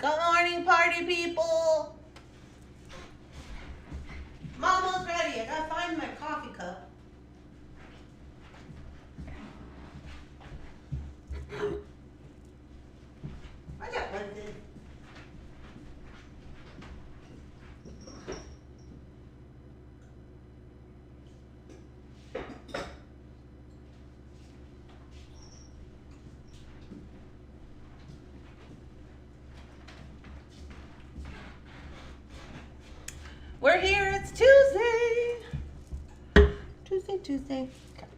Good morning, party people. I'm almost ready. I gotta find my coffee cup. I got one thing. We're here, it's Tuesday. Tuesday. Okay.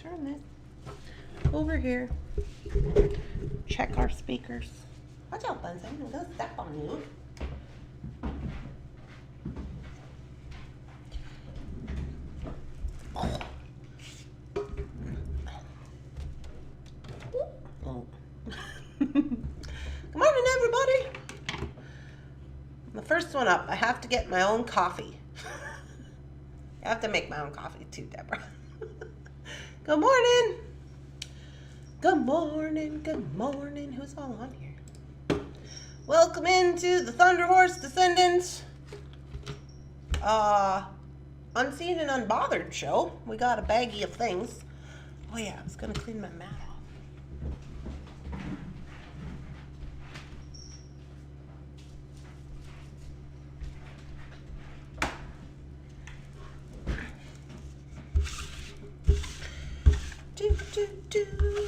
Turn this over here. Check our speakers. Watch out, Buns. I'm gonna go step on you. Oh. Good morning, everybody. The first one up, I have to get my own coffee. I have to make my own coffee too, Deborah. Good morning. Good morning. Who's all on here? Welcome into the Thunderhorse, Descendant, Unseen and Unbothered show. We got a baggie of things. Oh yeah, I was gonna clean my mat off.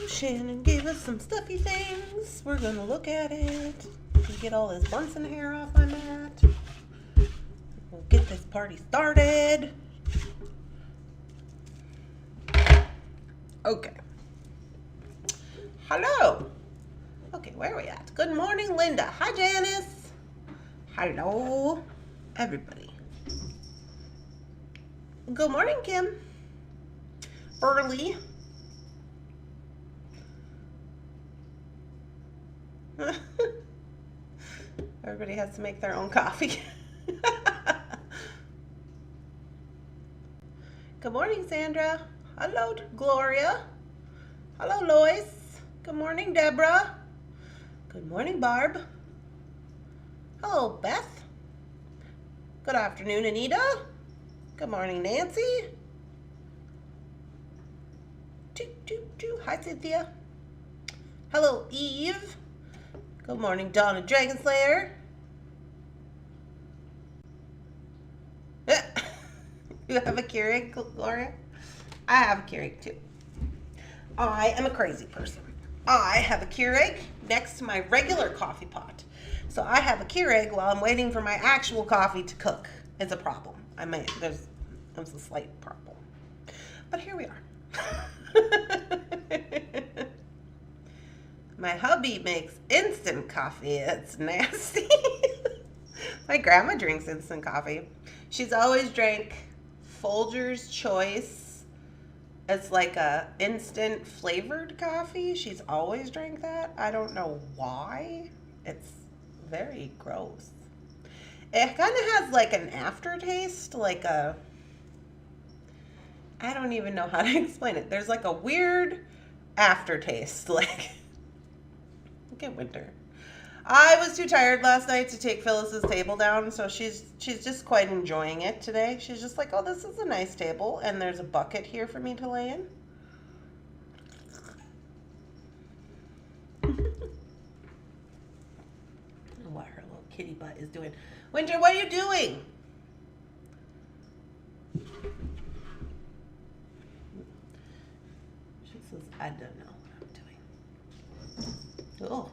Shannon gave us some stuffy things. We're gonna look at it. Get all this Bunsen hair off my mat. We'll get this party started. Okay. Hello. Okay, where are we at? Good morning, Linda. Hi, Janice. Hello, everybody. Good morning, Kim. Early. Everybody has to make their own coffee. Good morning, Sandra. Hello, Gloria. Hello, Lois. Good morning, Deborah. Good morning, Barb. Hello, Beth. Good afternoon, Anita. Good morning, Nancy. Hi, Cynthia. Hello, Eve. Good morning, Donna Dragonslayer. You have a Keurig, Gloria? I have a Keurig too. I am a crazy person. I have a Keurig next to my regular coffee pot. So I have a Keurig while I'm waiting for my actual coffee to cook. It's a problem. There's a slight problem. But here we are. My hubby makes instant coffee. It's nasty. My grandma drinks instant coffee. She's always drank Folger's Choice. It's like a instant flavored coffee. She's always drank that. I don't know why. It's very gross. It kind of has like an aftertaste, I don't even know how to explain it. There's like a weird aftertaste, look at Winter. I was too tired last night to take Phyllis's table down, so she's just quite enjoying it today. She's just like, oh, this is a nice table, and there's a bucket here for me to lay in. I don't know what her little kitty butt is doing. Winter, what are you doing? She says, I don't know what I'm doing. Oh.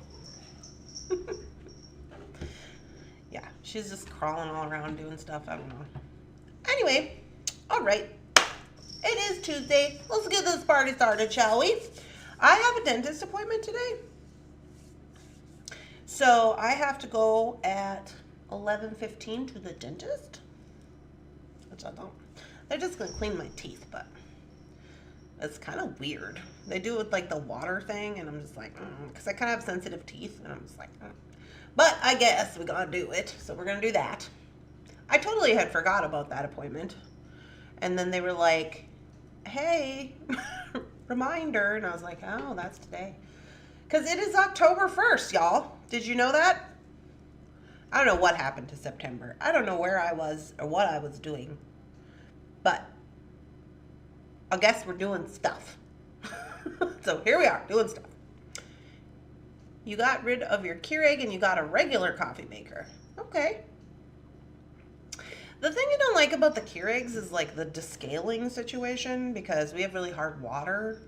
Yeah, she's just crawling all around doing stuff. I don't know. Anyway, all right. It is Tuesday. Let's get this party started, shall we? I have a dentist appointment today. So I have to go at 11:15 to the dentist. Which I don't. They're just going to clean my teeth, but it's kind of weird. They do it with like the water thing, and I'm just like, because I kind of have sensitive teeth, and I'm just like, But I guess we gotta do it, so we're gonna do that. I totally had forgot about that appointment. And then they were like, hey, reminder. And I was like, oh, that's today. Because it is October 1st, y'all. Did you know that? I don't know what happened to September. I don't know where I was or what I was doing. But I guess we're doing stuff. So here we are, doing stuff. You got rid of your Keurig and you got a regular coffee maker. Okay. The thing I don't like about the Keurigs is like the descaling situation, because we have really hard water.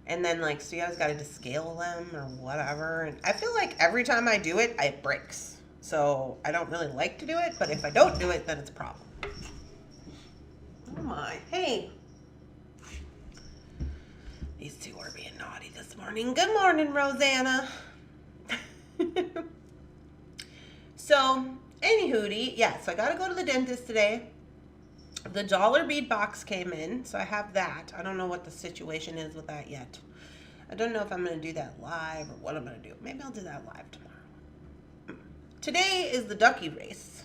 And then like, so you guys got to descale them or whatever. And I feel like every time I do it, it breaks. So I don't really like to do it, but if I don't do it, then it's a problem. Oh my, hey. These two are being naughty this morning. Good morning, Rosanna. So, anywho, yeah, so I gotta go to the dentist today. The dollar bead box came in, so I have that. I don't know what the situation is with that yet. I don't know if I'm gonna do that live or what I'm gonna do. Maybe I'll do that live tomorrow. Today is the ducky race.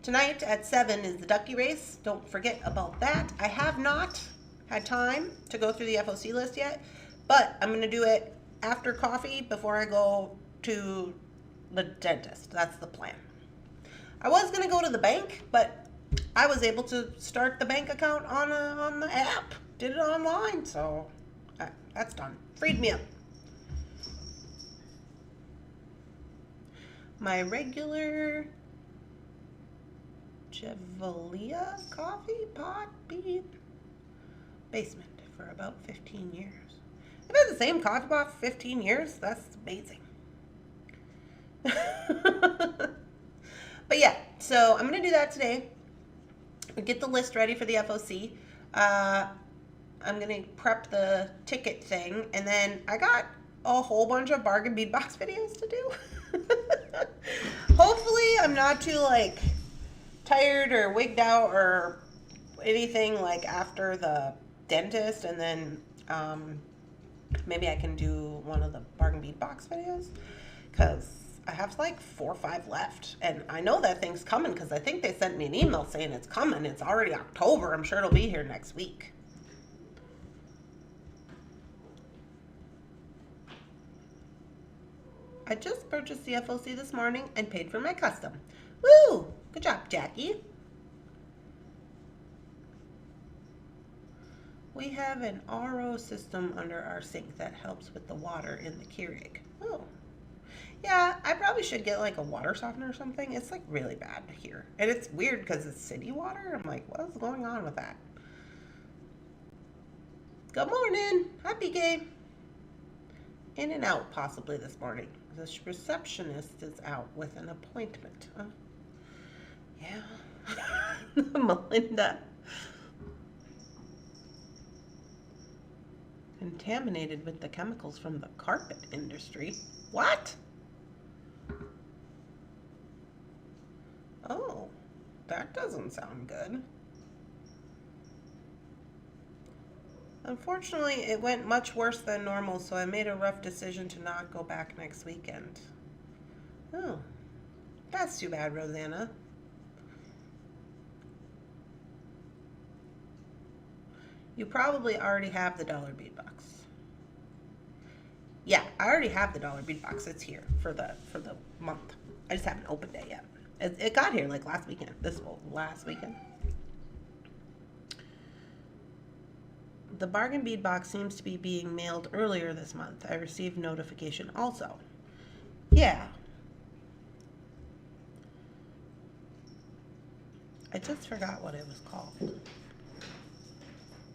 Tonight at 7 is the ducky race. Don't forget about that. I have not had time to go through the FOC list yet, but I'm gonna do it after coffee before I go to the dentist. That's the plan. I was gonna go to the bank, but I was able to start the bank account on the app. Did it online, so that's done. Freed me up. My regular Chevalia coffee pot bead basement for about 15 years. I've had the same coffee pot for 15 years. That's amazing. But yeah, so I'm going to do that today. Get the list ready for the FOC. I'm going to prep the ticket thing. And then I got a whole bunch of bargain bead box videos to do. Hopefully I'm not too like tired or wigged out or anything like after the dentist. And then maybe I can do one of the bargain bead box videos, because I have like 4 or 5 left, and I know that thing's coming because I think they sent me an email saying it's coming. It's already October. I'm sure it'll be here next week. I just purchased the FOC this morning and paid for my custom. Woo! Good job, Jackie. We have an RO system under our sink that helps with the water in the Keurig. Oh. Yeah, I probably should get like a water softener or something. It's like really bad here. And it's weird because it's city water. I'm like, what is going on with that? Good morning. Happy game. In and out possibly this morning. The receptionist is out with an appointment. Yeah. Melinda. Contaminated with the chemicals from the carpet industry. What? Oh, that doesn't sound good. Unfortunately, it went much worse than normal, so I made a rough decision to not go back next weekend. Oh, that's too bad, Rosanna. You probably already have the dollar bead box. Yeah, I already have the dollar bead box. It's here for the month. I just haven't opened it yet. It got here like last weekend. Last weekend. The bargain bead box seems to be being mailed earlier this month. I received notification also. Yeah. I just forgot what it was called.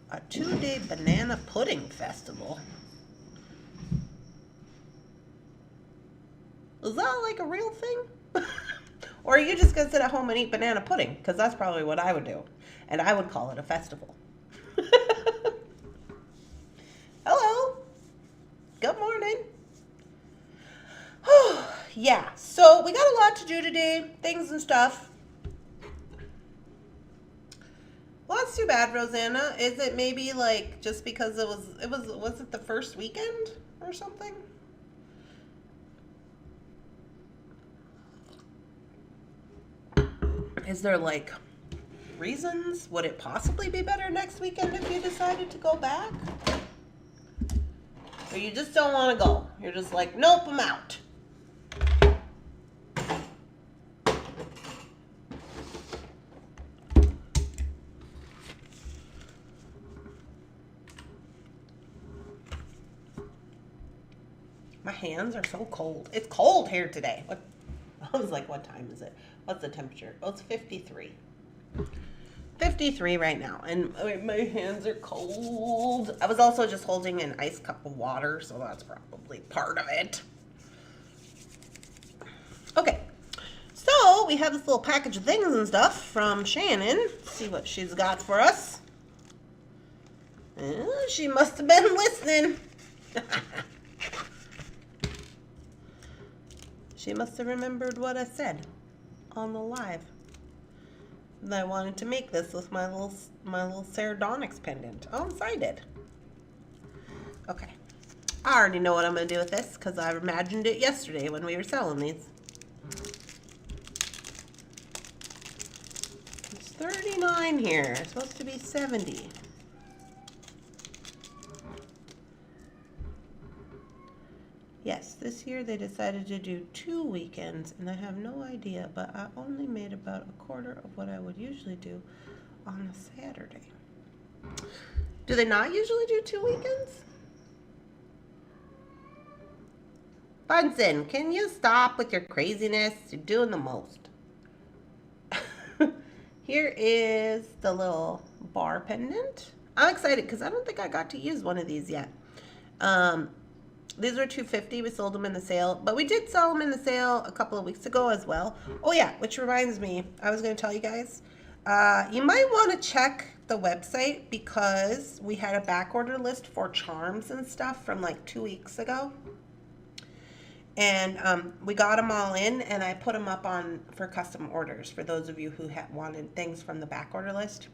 A 2-day banana pudding festival. Is that like a real thing? Or are you just going to sit at home and eat banana pudding? Because that's probably what I would do. And I would call it a festival. Hello. Good morning. Yeah, so we got a lot to do today. Things and stuff. Well, that's too bad, Rosanna. Is it maybe like just because was it the first weekend or something? Is there like reasons? Would it possibly be better next weekend if you decided to go back? Or you just don't want to go? You're just like, nope, I'm out. My hands are so cold. It's cold here today. What? I was like, what time is it? What's the temperature? Oh, it's 53. 53 right now, and my hands are cold. I was also just holding an ice cup of water, so that's probably part of it. Okay, so we have this little package of things and stuff from Shannon. Let's see what she's got for us. She must have been listening. She must have remembered what I said on the live. I wanted to make this with my little Sardonyx pendant. Oh, I'm excited. Okay. I already know what I'm going to do with this because I imagined it yesterday when we were selling these. It's 39 here. It's supposed to be 70. Yes, this year they decided to do 2 weekends, and I have no idea, but I only made about a quarter of what I would usually do on a Saturday. Do they not usually do 2 weekends? Bunsen, can you stop with your craziness? You're doing the most. Here is the little bar pendant. I'm excited because I don't think I got to use one of these yet. These were $2.50. We sold them in the sale, but we did sell them in the sale a couple of weeks ago as well. Oh yeah, which reminds me, I was going to tell you guys, you might want to check the website because we had a back order list for charms and stuff from like 2 weeks ago. And we got them all in, and I put them up on for custom orders for those of you who had wanted things from the back order list.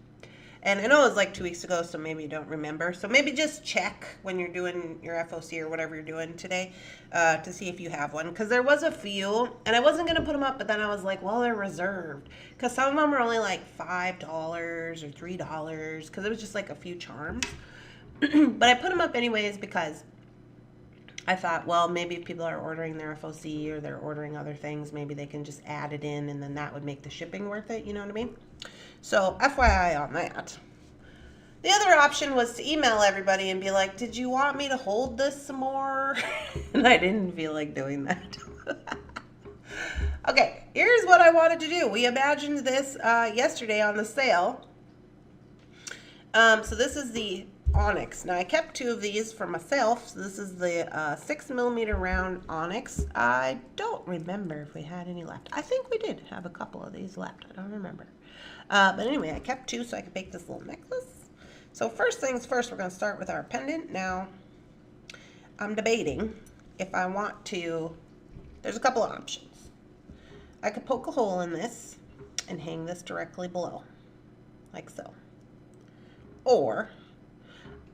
And I know it was like 2 weeks ago, so maybe you don't remember. So maybe just check when you're doing your FOC or whatever you're doing today to see if you have one. Because there was a few, and I wasn't going to put them up, but then I was like, well, they're reserved. Because some of them were only like $5 or $3, because it was just like a few charms. But I put them up anyways because I thought, well, maybe if people are ordering their FOC or they're ordering other things, maybe they can just add it in, and then that would make the shipping worth it, you know what I mean? So, FYI on that. The other option was to email everybody and be like, did you want me to hold this some more? And I didn't feel like doing that. Okay, here's what I wanted to do. We imagined this yesterday on the sale. So this is the onyx. Now, I kept 2 of these for myself. So this is the 6mm round onyx. I don't remember if we had any left. I think we did have a couple of these left. I don't remember. But anyway, I kept 2 so I could make this little necklace. So first things first, we're going to start with our pendant. Now, I'm debating if I want to, there's a couple of options. I could poke a hole in this and hang this directly below, like so. Or,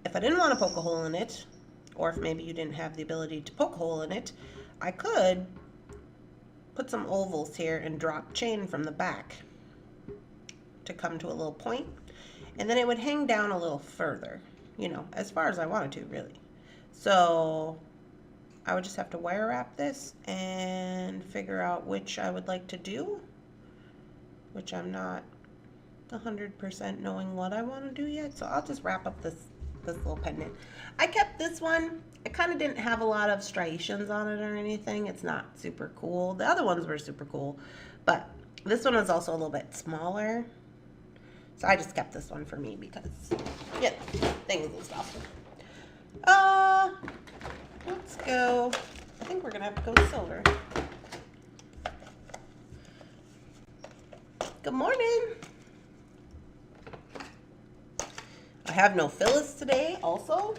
if I didn't want to poke a hole in it, or if maybe you didn't have the ability to poke a hole in it, I could put some ovals here and drop chain from the back to come to a little point, and then it would hang down a little further, you know, as far as I wanted to, really. So I would just have to wire wrap this and figure out which I would like to do, which I'm not 100% knowing what I want to do yet. So I'll just wrap up this little pendant. I kept this one. It kind of didn't have a lot of striations on it or anything. It's not super cool. The other ones were super cool, but this one was also a little bit smaller. So I just kept this one for me because, yeah, things and stuff. Let's go. I think we're going to have to go to silver. Good morning. I have no Phyllis today also.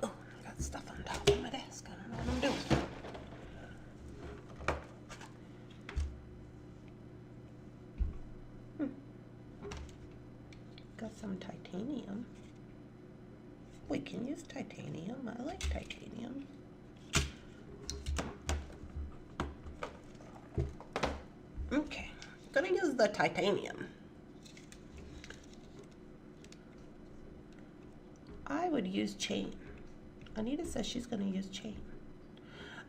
Oh, I got stuff on top of my desk. I don't know what I'm doing. Got some titanium. We can use titanium. I like titanium. Okay, gonna use the titanium. I would use chain. Anita says she's gonna use chain.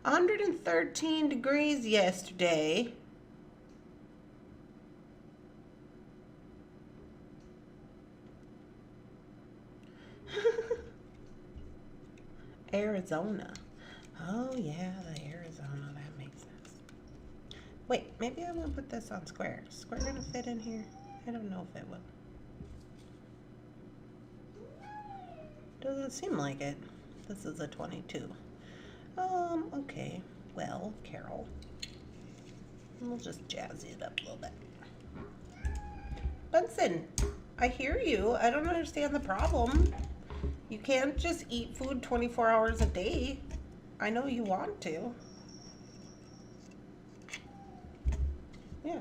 113 degrees yesterday. Arizona. Oh yeah, the Arizona. That makes sense. Wait, maybe I'm gonna put this on square. Is square gonna fit in here? I don't know if it will. Doesn't seem like it. This is a 22. Okay. Well, Carol. We'll just jazzy it up a little bit. Bunsen, I hear you. I don't understand the problem. You can't just eat food 24 hours a day. I know you want to. Yeah.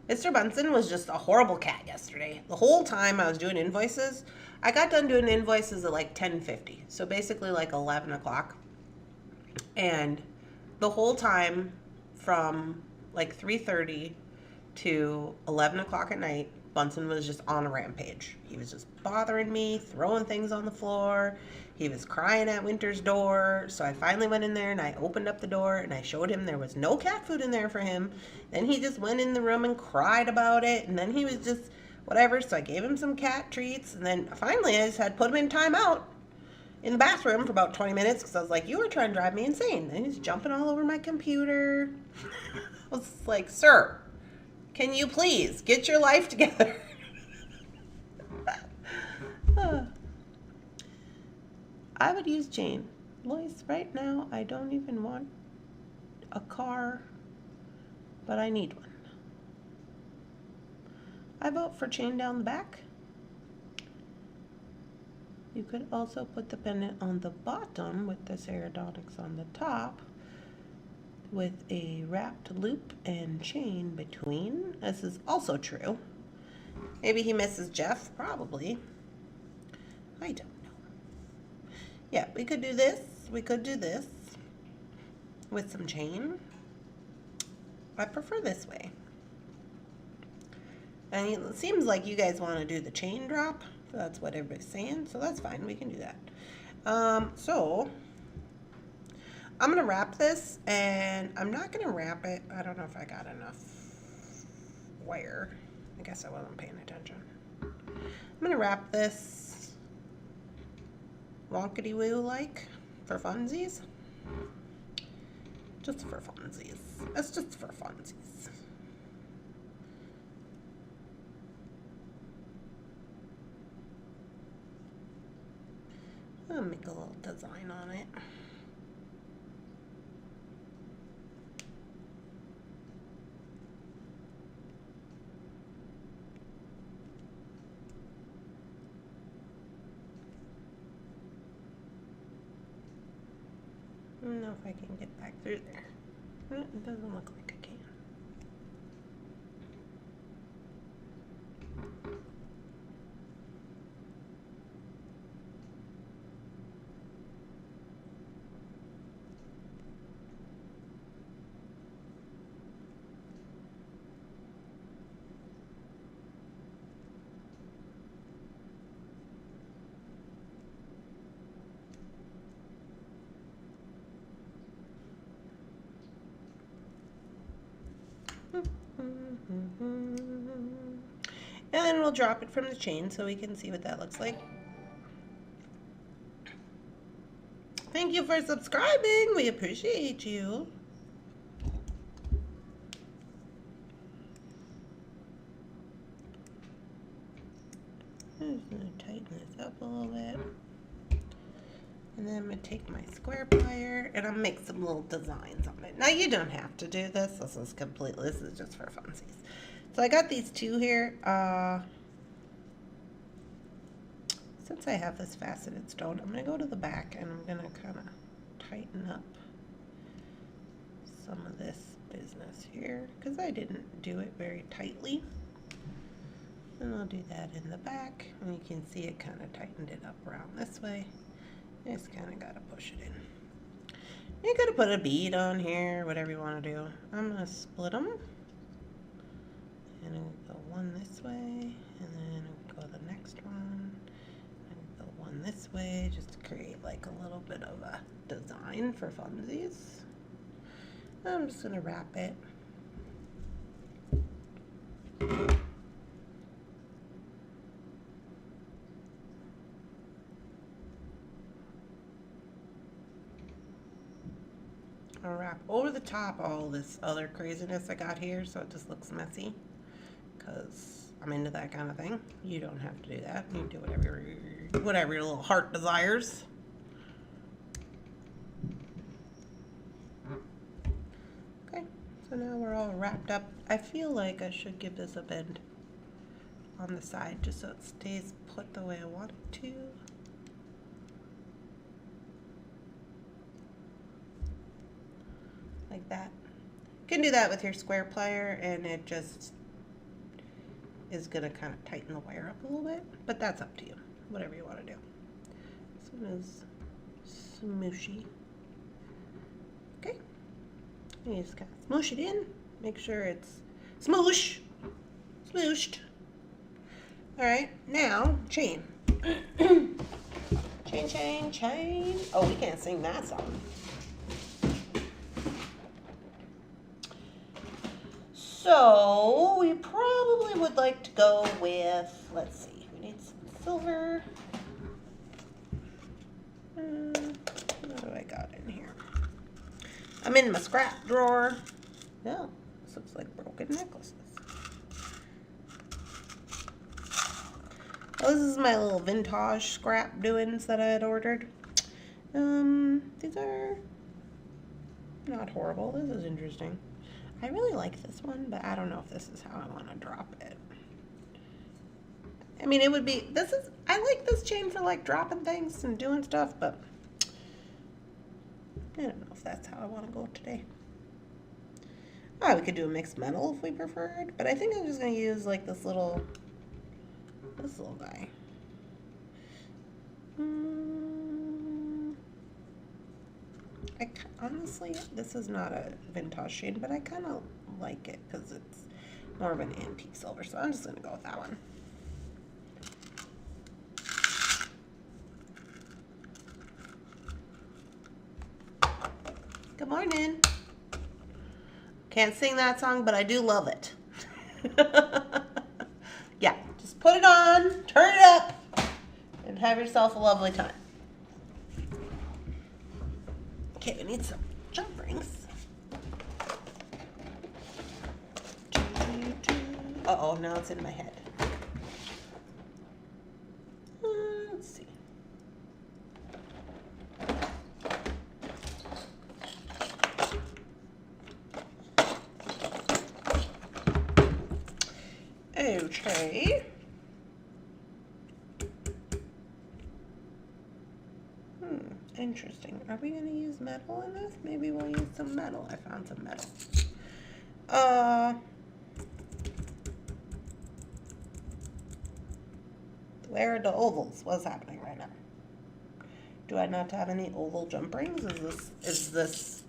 Mr. Bunsen was just a horrible cat yesterday. The whole time I was doing invoices, I got done doing invoices at like 10:50. So basically like 11 o'clock. And the whole time from like 3:30 to 11 o'clock at night, Bunsen was just on a rampage. He was just bothering me, throwing things on the floor. He was crying at Winter's door. So I finally went in there and I opened up the door and I showed him there was no cat food in there for him. Then he just went in the room and cried about it. And then he was just whatever. So I gave him some cat treats. And then finally I just had to put him in timeout in the bathroom for about 20 minutes because I was like, you were trying to drive me insane. And he's jumping all over my computer. I was like, sir, can you please get your life together? I would use chain. Lois, right now I don't even want a car, but I need one. I vote for chain down the back. You could also put the pendant on the bottom with this aerodontics on the top with a wrapped loop and chain between. This is also true. Maybe he misses Jeff, probably. I don't know. Yeah, we could do this. We could do this with some chain. I prefer this way. And it seems like you guys want to do the chain drop. That's what everybody's saying, so that's fine. We can do that. So I'm gonna wrap this, and I'm not gonna wrap it. I don't know if I got enough wire. I guess I wasn't paying attention. I'm gonna wrap this wonkety woo like for funsies. Just for funsies. That's just for funsies. I'll make a little design on it. I don't know if I can get back through there. It doesn't look like I can. And then we'll drop it from the chain so we can see what that looks like. Thank you for subscribing. We appreciate you. I'm just going to tighten this up a little bit. And then I'm going to take my square plier and I'll make some little designs on it. Now you don't have to do this. This is just for funsies. So I got these two here. Since I have this faceted stone, I'm going to go to the back and I'm going to kind of tighten up some of this business here because I didn't do it very tightly. And I'll do that in the back. And you can see it kind of tightened it up around this way. Just kind of got to push it in. You could have put a bead on here, whatever you want to do. I'm going to split them. And I'll go one this way, and then I'll go the next one, and go one this way, just to create like a little bit of a design for funsies. I'm just going to wrap it. wrap over the top all this other craziness I got here so it just looks messy. Because I'm into that kind of thing. You don't have to do that. You do whatever your little heart desires. Okay, so now we're all wrapped up. I feel like I should give this a bend on the side just so it stays put the way I want it to. Like that. You can do that with your square plier and it just is gonna kind of tighten the wire up a little bit, but that's up to you. Whatever you want to do. This one is smooshy. Okay. You just gotta smoosh it in. Make sure it's smooshed. Alright, now chain. Chain, chain, chain. Oh, we can't sing that song. So we probably would like to go with, let's see, we need some silver. What do I got in here? I'm in my scrap drawer. No, this looks like broken necklaces. Well, this is my little vintage scrap doings that I had ordered. These are not horrible. This is interesting. I really like this one, but I don't know if this is how I want to drop it. I mean, it would be, I like this chain for like dropping things and doing stuff, but I don't know if that's how I want to go today. Oh, we could do a mixed metal if we preferred, but I think I'm just going to use like this little guy. Honestly, this is not a vintage shade, but I kind of like it because it's more of an antique silver, so I'm just going to go with that one. Good morning. Can't sing that song, but I do love it. Yeah, just put it on, turn it up, and have yourself a lovely time. Okay, we need some jump rings. Uh-oh, now it's in my head. Let's see. Okay. Interesting. Are we going to use metal in this? Maybe we'll use some metal. I found some metal. Where are the ovals? What's happening right now? Do I not have any oval jump rings? Is this,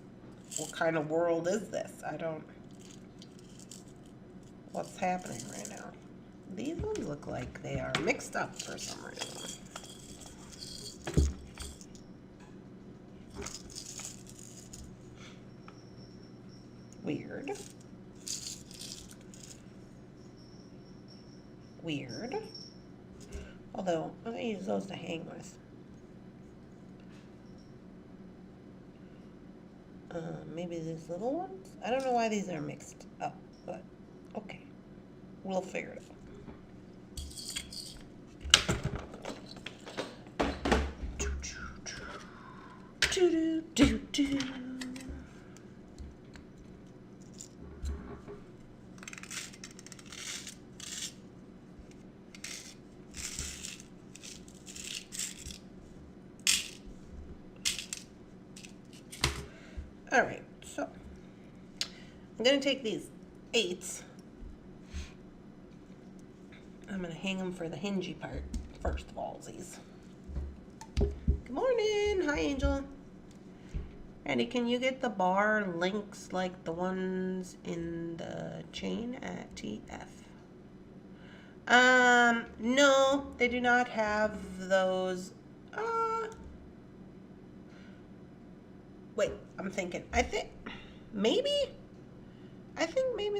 what kind of world is this? What's happening right now? These ones look like they are mixed up for some reason. Weird. Weird. Although, I'm going to use those to hang with. Maybe these little ones? I don't know why these are mixed up, but okay. We'll figure it out. All right, so I'm going to take these 8s. I'm going to hang them for the hingy part first of all. These. Good morning. Hi, Angel. Randee, can you get the bar links like the ones in the chain at TF? No, they do not have those. Wait, I'm thinking. I think maybe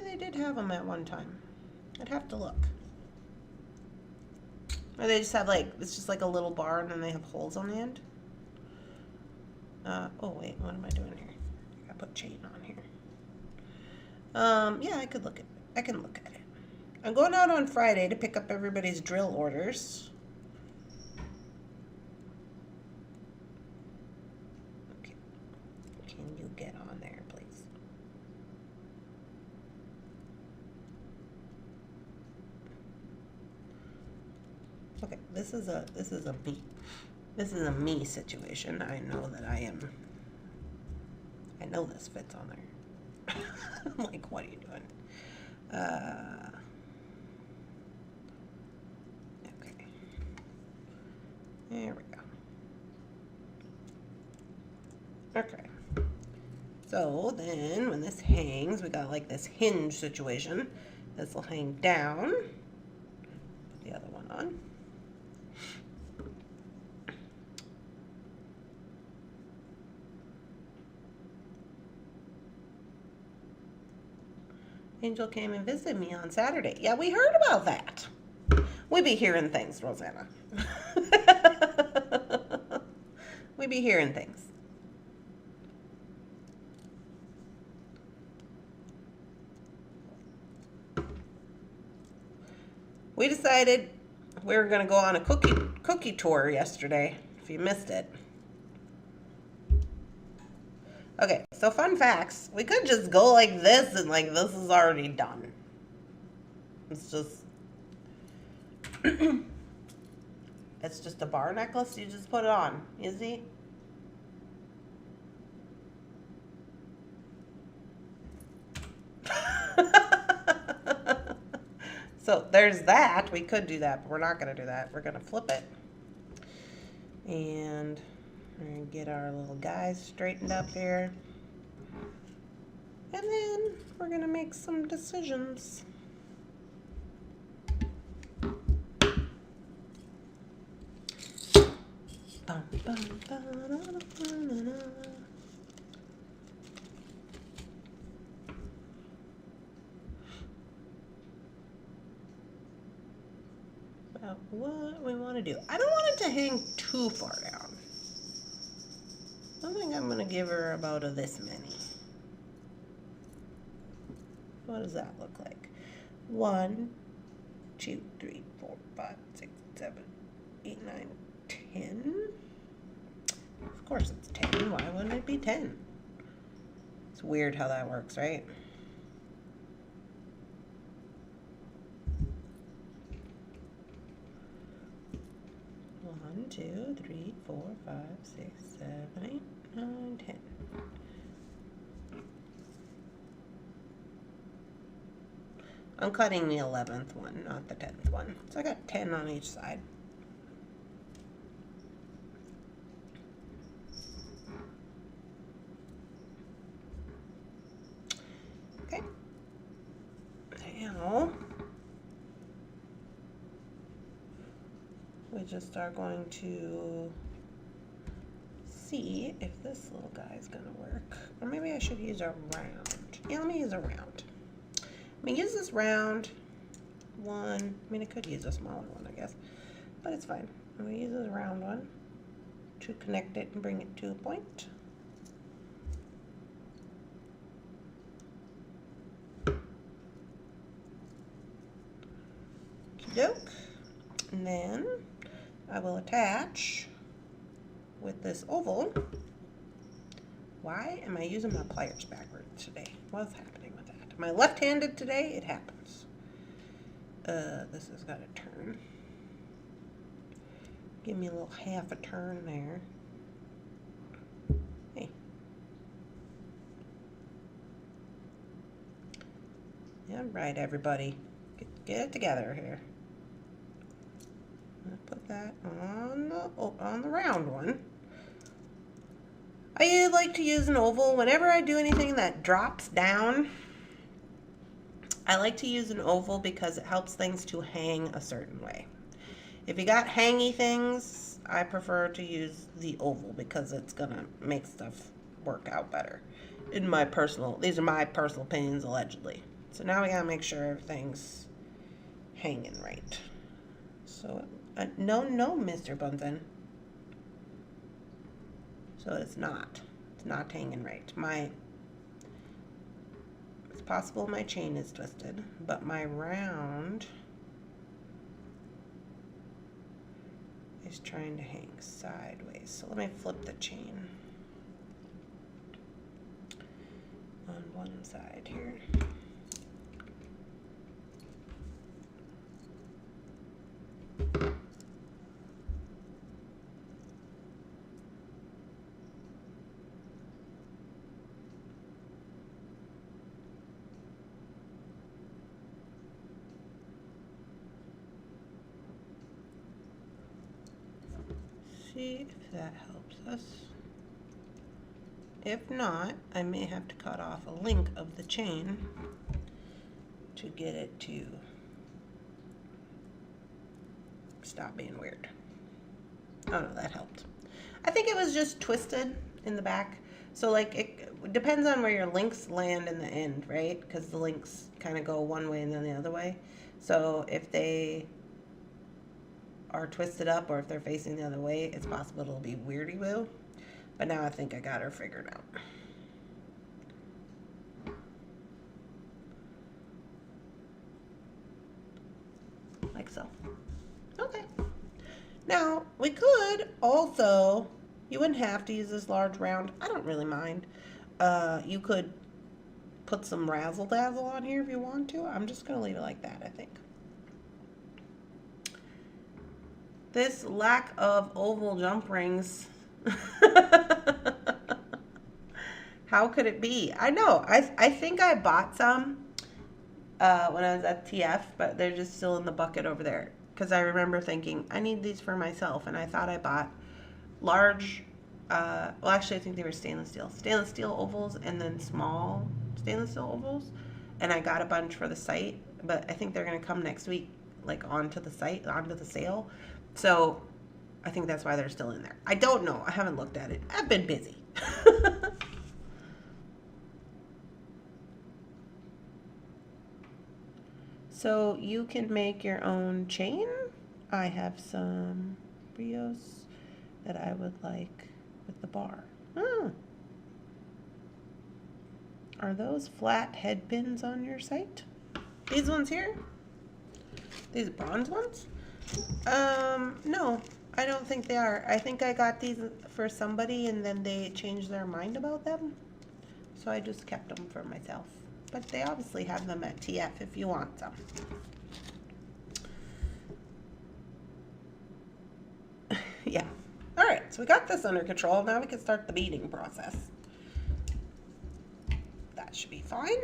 they did have them at one time. I'd have to look. Or they just have like, it's just like a little bar and then they have holes on the end. Oh wait, what am I doing here? put chain on here. Yeah, I can look at it. I'm going out on Friday to pick up everybody's drill orders. Okay. Can you get on there, please? Okay, this is a me situation. I know that I know this fits on there. I'm like, what are you doing? Okay. There we go. Okay. So then when this hangs, we got like this hinge situation. This will hang down. Put the other one on. Angel came and visited me on Saturday. Yeah, we heard about that. We be hearing things, Rosanna. We be hearing things. We decided we were going to go on a cookie tour yesterday, if you missed it. Okay, so fun facts. We could just go like this and like this is already done. It's just it's just a bar necklace. You just put it on. Easy. So there's that. We could do that, but we're not going to do that. We're going to flip it. And we're going to get our little guys straightened up here. And then we're going to make some decisions. Bum, bum, ba, da, da, da, da. About what we want to do. I don't want it to hang too far down. I think I'm going to give her about this many. What does that look like? 1, 2, 3, 4, 5, 6, 7, 8, 9, 10. Of course it's 10. Why wouldn't it be 10? It's weird how that works, right? One, 2, 3, 4, 5, 6, 7, 8, 9, 10. I'm cutting the 11th one, not the 10th one. So I got 10 on each side. Okay. Now, we just are going to see if this little guy is going to work. Or maybe I should use a round. Yeah, let me use a round. I'm going to use this round one. I mean, I could use a smaller one, I guess. But it's fine. I'm going to use this round one to connect it and bring it to a point. Okey-doke. And then I will attach with this oval. Why am I using my pliers backwards today? What's happening with that? Am I left-handed today? It happens. This has got to turn. Give me a little half a turn there. Hey. All right, everybody. Get it together here. I'll put that on the round one. I like to use an oval whenever I do anything that drops down. I like to use an oval because it helps things to hang a certain way. If you got hangy things, I prefer to use the oval because it's gonna make stuff work out better. These are my personal opinions, allegedly. So now we gotta make sure everything's hanging right. So, no, Mr. Bunsen. So it's not hanging right. possible my chain is twisted, but my round is trying to hang sideways. So let me flip the chain on one side here. See if that helps us. If not, I may have to cut off a link of the chain to get it to stop being weird. Oh no, that helped. I think it was just twisted in the back. So like it depends on where your links land in the end, right? Because the links kind of go one way and then the other way. So if they are twisted up or if they're facing the other way, it's possible it'll be weirdy woo. But now I think I got her figured out. Like so. Okay. Now, we could also, you wouldn't have to use this large round. I don't really mind. You could put some razzle dazzle on here if you want to. I'm just going to leave it like that, I think. This lack of oval jump rings. How could it be? I know. I think I bought some when I was at TF, but they're just still in the bucket over there. Because I remember thinking, I need these for myself. And I thought I bought large, well, actually, I think they were stainless steel ovals, and then small stainless steel ovals. And I got a bunch for the site, but I think they're going to come next week, like onto the site, onto the sale. So I think that's why they're still in there. I don't know. I haven't looked at it. I've been busy. So you can make your own chain. I have some Rios that I would like with the bar. Oh. Are those flat head pins on your site? These ones here? These bronze ones? No, I don't think they are. I think I got these for somebody and then they changed their mind about them. So I just kept them for myself. But they obviously have them at TF if you want some. Yeah. All right, so we got this under control. Now we can start the beading process. That should be fine.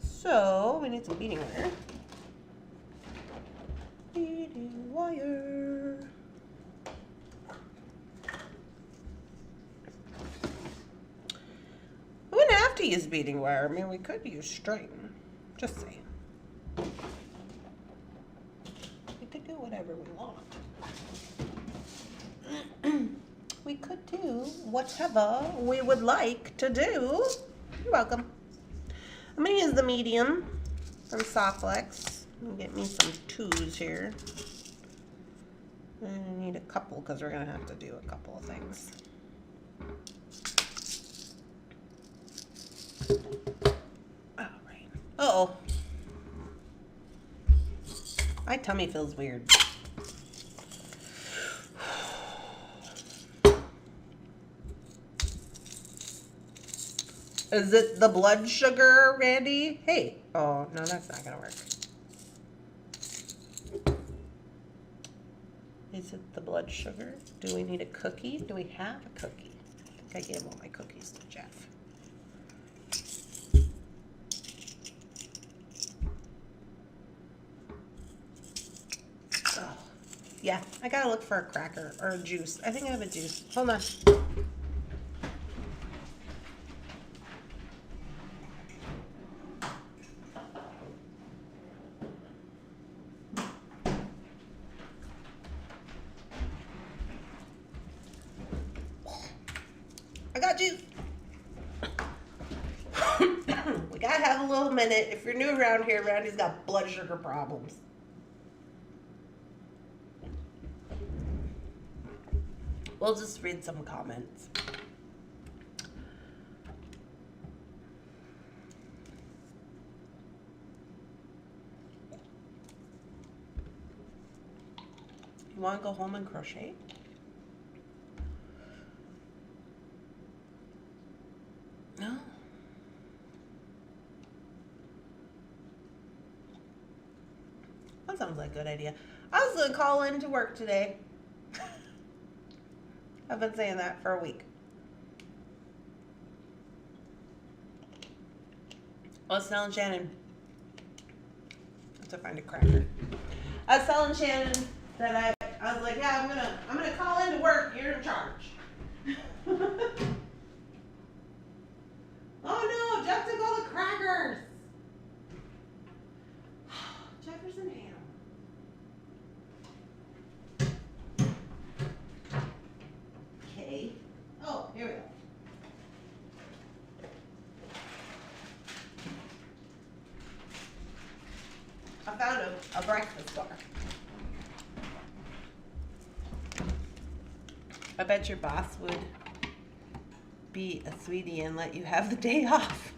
So we need some beading wire. Beading wire. We wouldn't have to use beading wire. I mean, we could use string. Just saying. We could do whatever we want. We could do whatever we would like to do. You're welcome. I'm going to use the medium from Softflex. Get me some 2s here. I need a couple because we're going to have to do a couple of things. All right. Uh-oh. My tummy feels weird. Is it the blood sugar, Randee? Hey. Oh, no, that's not going to work. Is it the blood sugar? Do we need a cookie? Do we have a cookie? I think I gave all my cookies to Jeff. Oh, yeah, I gotta look for a cracker or a juice. I think I have a juice. Hold on. I got you. We gotta have a little minute. If you're new around here, Randy's got blood sugar problems. We'll just read some comments. You want to go home and crochet? No. That sounds like a good idea. I was going to call in to work today. I've been saying that for a week. I was telling Shannon. I have to find a cracker. I was telling Shannon that I was like, yeah, I'm gonna call in to work. You're in charge. Oh no, Jeff took all the crackers. Jefferson ham. Okay. Oh, here we go. I found a breakfast bar. I bet your boss would be a sweetie and let you have the day off.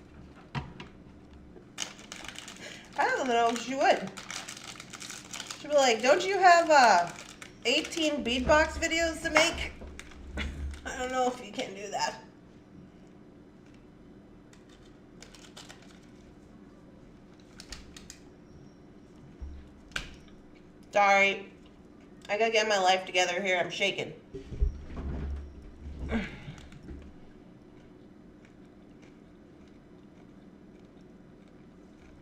I don't know if she would. She'd be like, don't you have 18 beadbox videos to make? I don't know if you can do that. Sorry. I gotta get my life together here. I'm shaking.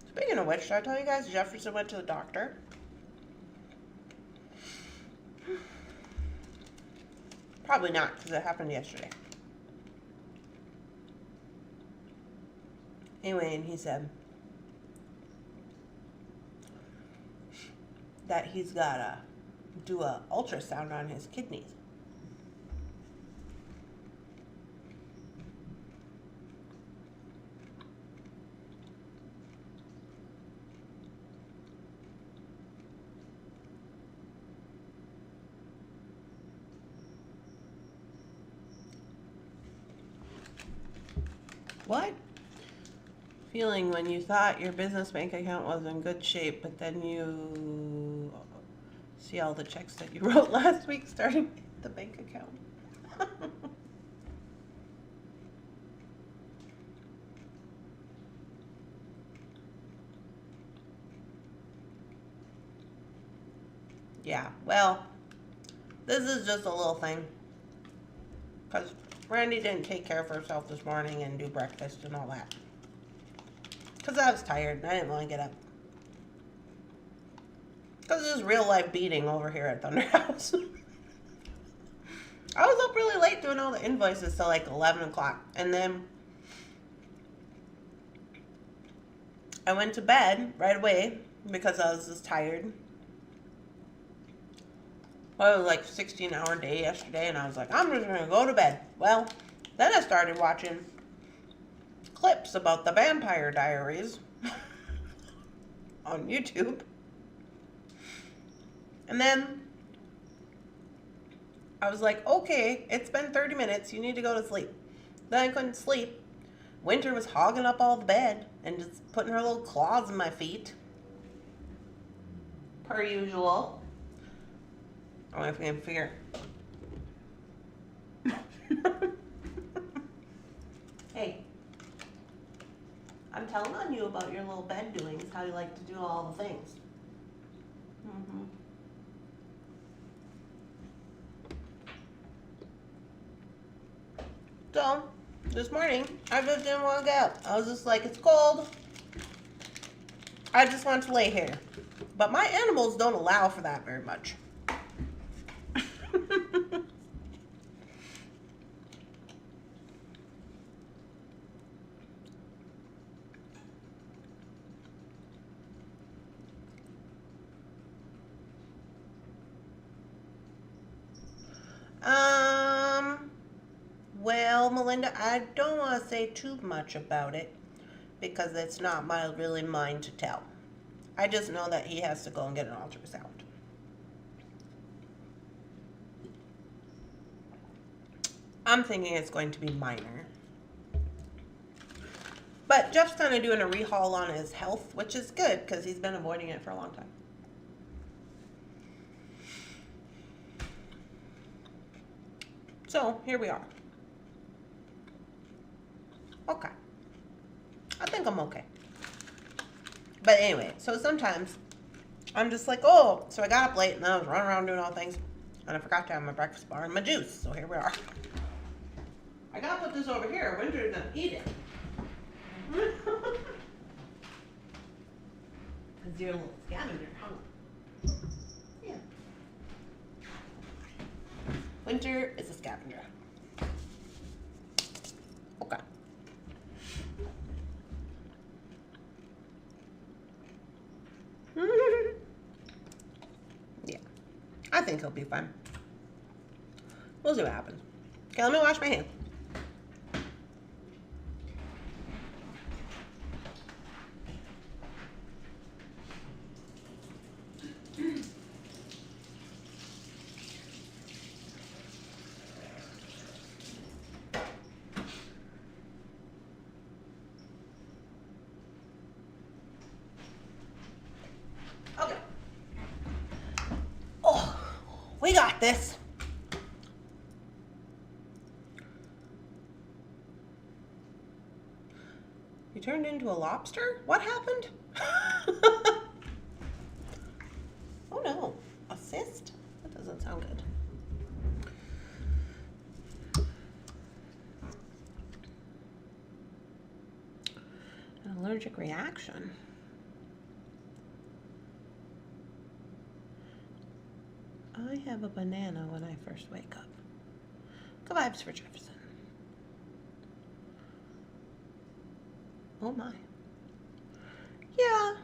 Speaking of which, did I tell you guys Jefferson went to the doctor? Probably not, because it happened yesterday. Anyway, and he said that he's got to do a ultrasound on his kidneys. What feeling when you thought your business bank account was in good shape, but then you see all the checks that you wrote last week starting the bank account? Yeah, well, this is just a little thing. Because Randee didn't take care of herself this morning and do breakfast and all that. Because I was tired and I didn't want to get up. Because there's real life beading over here at Thunderhouse. I was up really late doing all the invoices till like 11 o'clock. And then I went to bed right away because I was just tired. Well, it was like a 16-hour day yesterday, and I was like, I'm just going to go to bed. Well, then I started watching clips about the Vampire Diaries on YouTube. And then I was like, okay, it's been 30 minutes. You need to go to sleep. Then I couldn't sleep. Winter was hogging up all the bed and just putting her little claws in my feet. Per usual. I don't know if we can figure. Hey, I'm telling on you about your little bed doings, how you like to do all the things. Mm-hmm. So, this morning, I just didn't want to get up. I was just like, it's cold. I just want to lay here. But my animals don't allow for that very much. Well, Melinda, I don't want to say too much about it because it's not really mine to tell. I just know that he has to go and get an ultrasound. I'm thinking it's going to be minor. But Jeff's kind of doing a rehaul on his health, which is good because he's been avoiding it for a long time. So here we are. Okay. I think I'm okay. But anyway, so sometimes I'm just like, oh, so I got up late and then I was running around doing all things. And I forgot to have my breakfast bar and my juice. So here we are. I gotta put this over here. Winter's gonna eat it. Because you're a little scavenger, huh? Yeah. Winter is a scavenger. Okay. Yeah. I think he'll be fine. We'll see what happens. Okay, let me wash my hands. Okay. Oh, we got this. You turned into a lobster? What happened? Oh no, a cyst? That doesn't sound good. An allergic reaction. I have a banana when I first wake up. Good vibes for Jefferson. Oh my. Yeah.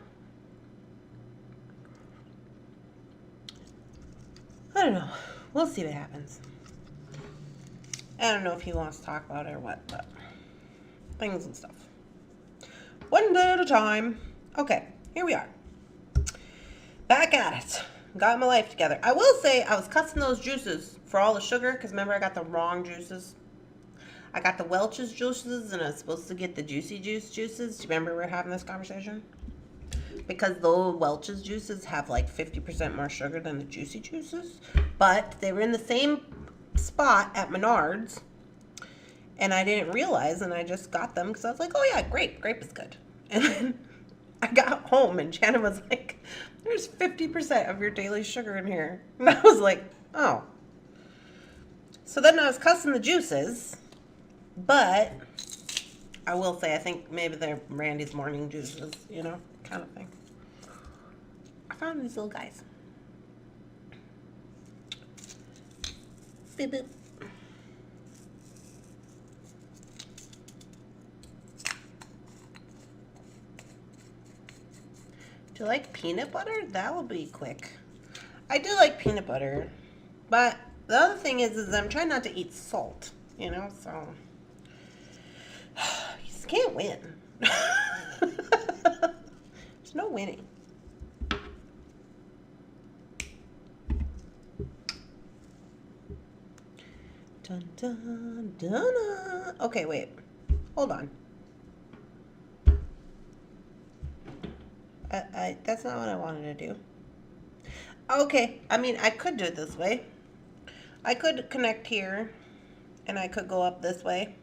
I don't know. We'll see what happens. I don't know if he wants to talk about it or what, but things and stuff. One day at a time. Okay, here we are. Back at it. Got my life together. I will say I was cussing those juices for all the sugar because remember I got the wrong juices. I got the Welch's juices and I was supposed to get the Juicy Juice juices. Do you remember we were having this conversation? Because the Welch's juices have like 50% more sugar than the Juicy Juices. But they were in the same spot at Menards. And I didn't realize and I just got them because I was like, oh yeah, grape. Grape is good. And then I got home and Shannon was like, there's 50% of your daily sugar in here. And I was like, oh. So then I was cussing the juices. But I will say, I think maybe they're Randee's morning juices, you know, kind of thing. I found these little guys. Beep, beep. Do you like peanut butter? That will be quick. I do like peanut butter, but the other thing is I'm trying not to eat salt, you know, so you just can't win. There's no winning. Dun, dun, dun, dun. Okay, wait. Hold on. That's not what I wanted to do. Okay, I mean, I could do it this way. I could connect here, and I could go up this way,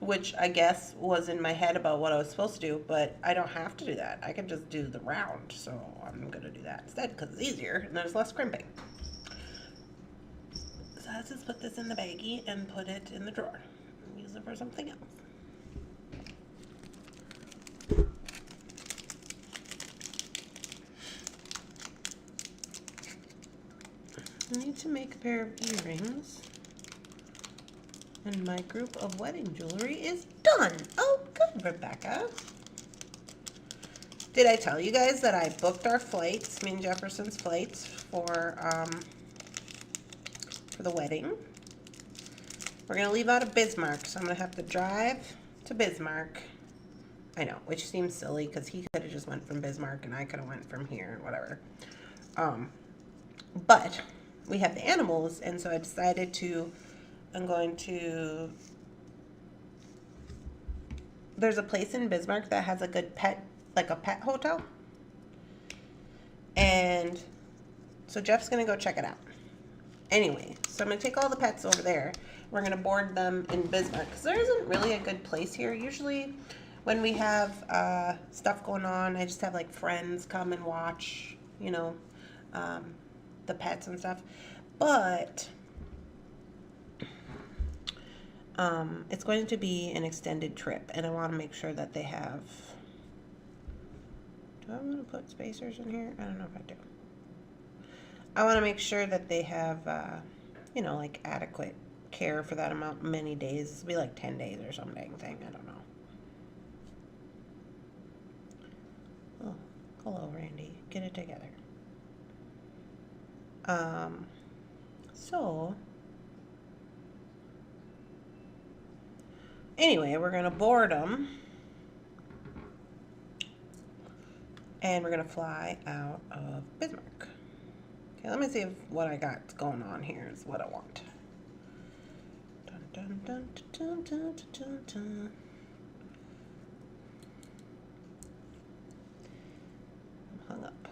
which I guess was in my head about what I was supposed to do, but I don't have to do that. I can just do the round, so I'm going to do that instead because it's easier, and there's less crimping. So let's just put this in the baggie and put it in the drawer. And use it for something else. I need to make a pair of earrings. And my group of wedding jewelry is done. Oh, good, Rebecca. Did I tell you guys that I booked our flights, me and Jefferson's flights, for the wedding? We're going to leave out of Bismarck, so I'm going to have to drive to Bismarck. I know, which seems silly because he could have just went from Bismarck and I could have went from here and whatever. But we have the animals, and so I decided to, I'm going to, there's a place in Bismarck that has a good pet, like a pet hotel. And so Jeff's going to go check it out. Anyway, so I'm going to take all the pets over there. We're going to board them in Bismarck because there isn't really a good place here. Usually when we have stuff going on, I just have like friends come and watch, you know, the pets and stuff. But it's going to be an extended trip, and I want to make sure that they have... Do I want to put spacers in here? I don't know if I do. I want to make sure that they have, you know, like adequate care for that amount, many days. This will be like 10 days or some dang thing. I don't know. Oh, hello, Randee. Get it together. So, anyway, we're going to board them. And we're going to fly out of Bismarck. Okay, let me see if what I got going on here is what I want. Dun, dun, dun, dun, dun, dun, dun. I'm hung up.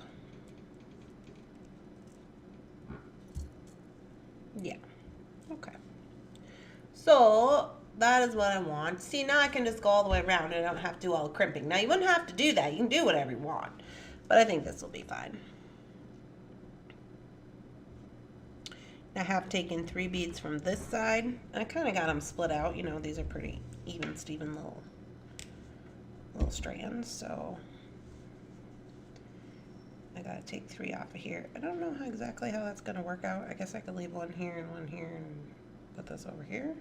Yeah. Okay. So that is what I want. See, now I can just go all the way around and I don't have to do all the crimping. Now, you wouldn't have to do that. You can do whatever you want. But I think this will be fine. I have taken 3 beads from this side. And I kind of got them split out. You know, these are pretty even, Steven little strands. So I got to take 3 off of here. I don't know exactly how that's going to work out. I guess I could leave one here and one here and put this over here.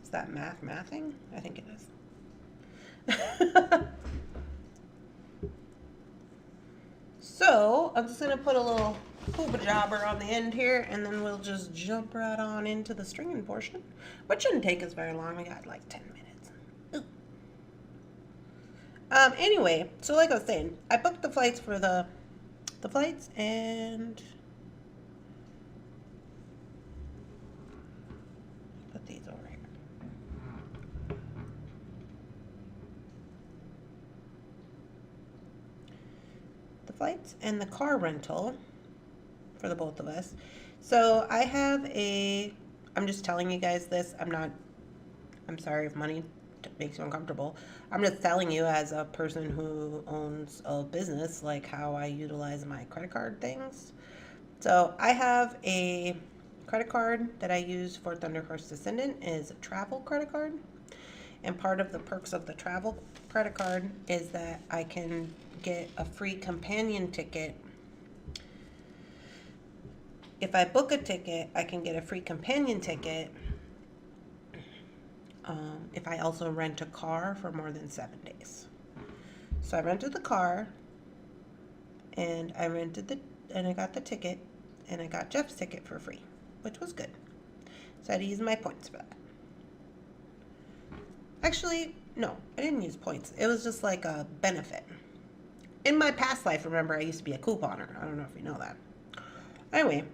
Is that mathing? I think it is. So I'm just going to put a little pooba jobber on the end here, and then we'll just jump right on into the stringing portion, which shouldn't take us very long. We got like 10 minutes. Ooh. Anyway, so like I was saying, I booked the flights for the flights, and put these over here. The flights and the car rental for the both of us. So I have I'm just telling you guys this. I'm sorry if money makes you uncomfortable. I'm just telling you as a person who owns a business, like how I utilize my credit card things. So I have a credit card that I use for Thunderhorse Descendant is a travel credit card. And part of the perks of the travel credit card is that I can get a free companion ticket. If I book a ticket, I can get a free companion ticket if I also rent a car for more than 7 days. So I rented the car, and I got the ticket, and I got Jeff's ticket for free, which was good. So I had to use my points for that. Actually, no, I didn't use points. It was just like a benefit. In my past life, remember, I used to be a couponer. I don't know if you know that. Anyway,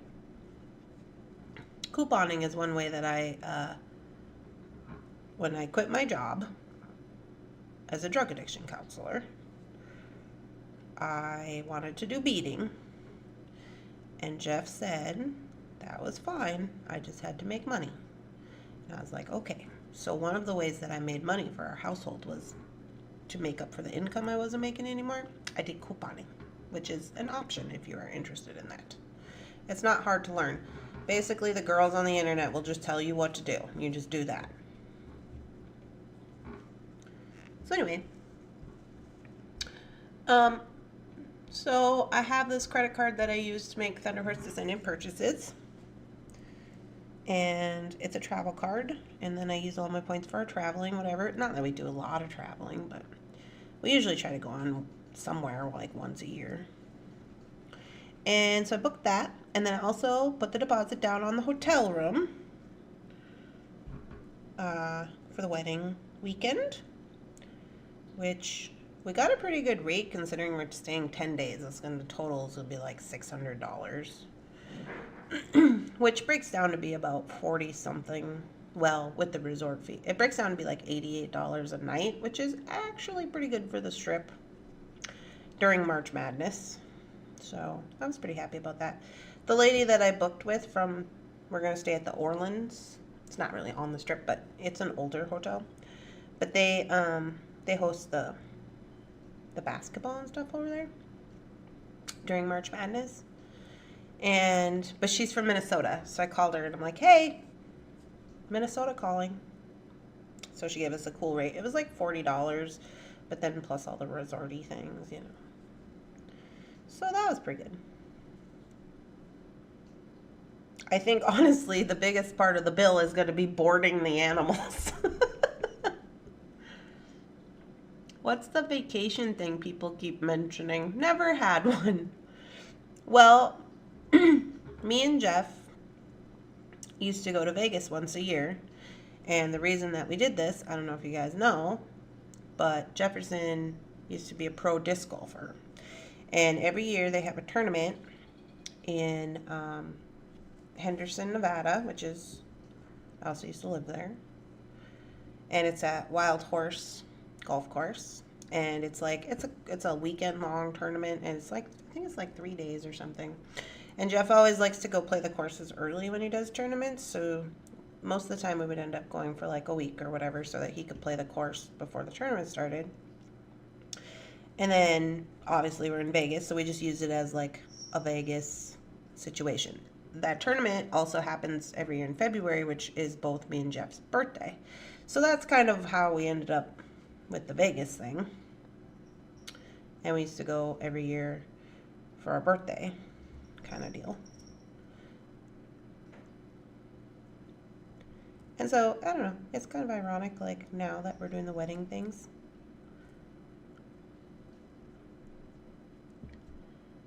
couponing is one way that when I quit my job as a drug addiction counselor, I wanted to do beading, and Jeff said that was fine. I just had to make money. And I was like, okay. So one of the ways that I made money for our household was to make up for the income I wasn't making anymore. I did couponing, which is an option if you are interested in that. It's not hard to learn. Basically, the girls on the internet will just tell you what to do. You just do that. So anyway, so I have this credit card that I use to make Thunderhorse Descendant purchases. And it's a travel card. And then I use all my points for our traveling, whatever. Not that we do a lot of traveling, but we usually try to go on somewhere like once a year. And so I booked that. And then I also put the deposit down on the hotel room for the wedding weekend, which we got a pretty good rate considering we're staying 10 days. It's going to totals will be like $600, which breaks down to be about 40 something. Well, with the resort fee, it breaks down to be like $88 a night, which is actually pretty good for the Strip during March Madness. So I was pretty happy about that. The lady that I booked with from, we're going to stay at the Orleans. It's not really on the strip, but it's an older hotel. But they host the basketball and stuff over there during March Madness. But she's from Minnesota, so I called her and I'm like, hey, Minnesota calling. So she gave us a cool rate. It was like $40, but then plus all the resorty things, you know. So that was pretty good. I think, honestly, the biggest part of the bill is going to be boarding the animals. What's the vacation thing people keep mentioning? Never had one. Well, me and Jeff used to go to Vegas once a year. And the reason that we did this, I don't know if you guys know, but Jefferson used to be a pro disc golfer. And every year they have a tournament in Henderson, Nevada, which is, I also used to live there. And it's at Wild Horse Golf Course. And it's like, it's a weekend long tournament. And it's like, I think it's like 3 days or something. And Jeff always likes to go play the courses early when he does tournaments. So most of the time we would end up going for like a week or whatever so that he could play the course before the tournament started. And then obviously we're in Vegas, so we just use it as like a Vegas situation. That tournament also happens every year in February, which is both me and Jeff's birthday. So that's kind of how we ended up with the Vegas thing. And we used to go every year for our birthday kind of deal. And so, I don't know, it's kind of ironic, like, now that we're doing the wedding things.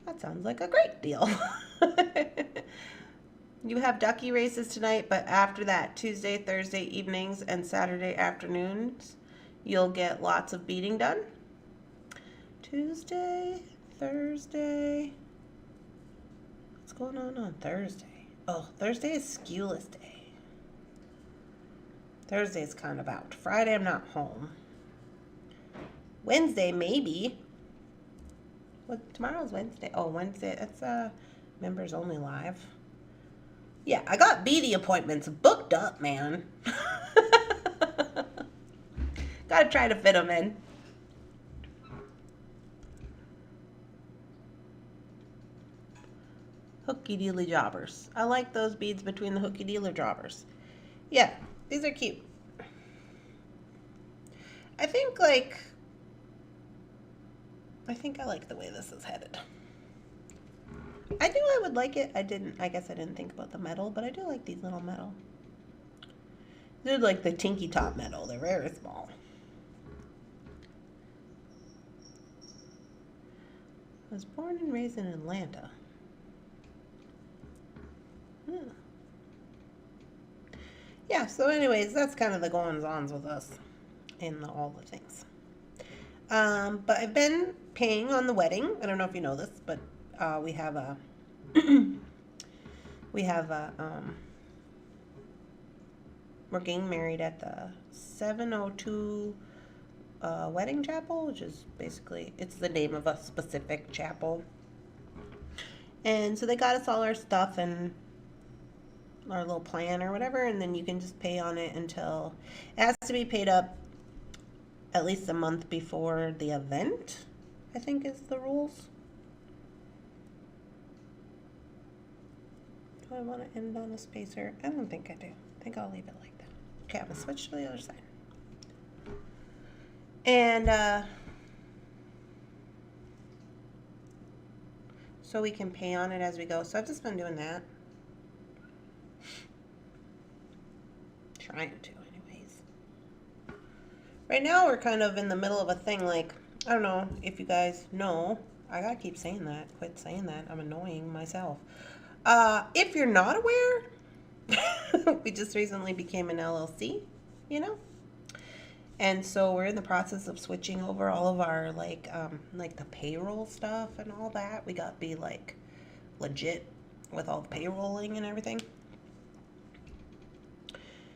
That sounds like a great deal. You have ducky races tonight, but after that, Tuesday, Thursday evenings, and Saturday afternoons, you'll get lots of beading done. Tuesday, Thursday. What's going on Thursday? Oh, Thursday is skewness day. Thursday's kind of out. Friday, I'm not home. Wednesday, maybe. What? Tomorrow's Wednesday. Oh, Wednesday. That's members only live. Yeah, I got beauty appointments booked up, man. Gotta try to fit them in. Hooky dealy jobbers. I like those beads between the hooky dealer jobbers. Yeah, these are cute. I think I like the way this is headed. I knew I would like it. I guess I didn't think about the metal, but I do like these little metal. They're like the Tinky Top metal. They're very small. I was born and raised in Atlanta. Yeah, so anyways, that's kind of the goings-ons with us and all the things. But I've been paying on the wedding. I don't know if you know this, but we have a we're getting married at the 702 wedding chapel, which is basically, it's the name of a specific chapel. And so they got us all our stuff and our little plan or whatever, and then you can just pay on it until it has to be paid up at least a month before the event, I think is the rules. Do I want to end on a spacer? I don't think I do. I think I'll leave it like that. Okay, I'm going to switch to the other side. And so we can pay on it as we go. So I've just been doing that. Trying to, anyways. Right now we're kind of in the middle of a thing, like, I don't know if you guys know. I gotta keep saying that. Quit saying that. I'm annoying myself. If you're not aware, we just recently became an LLC, you know? And so we're in the process of switching over all of our, like the payroll stuff and all that. We got to be, like, legit with all the payrolling and everything.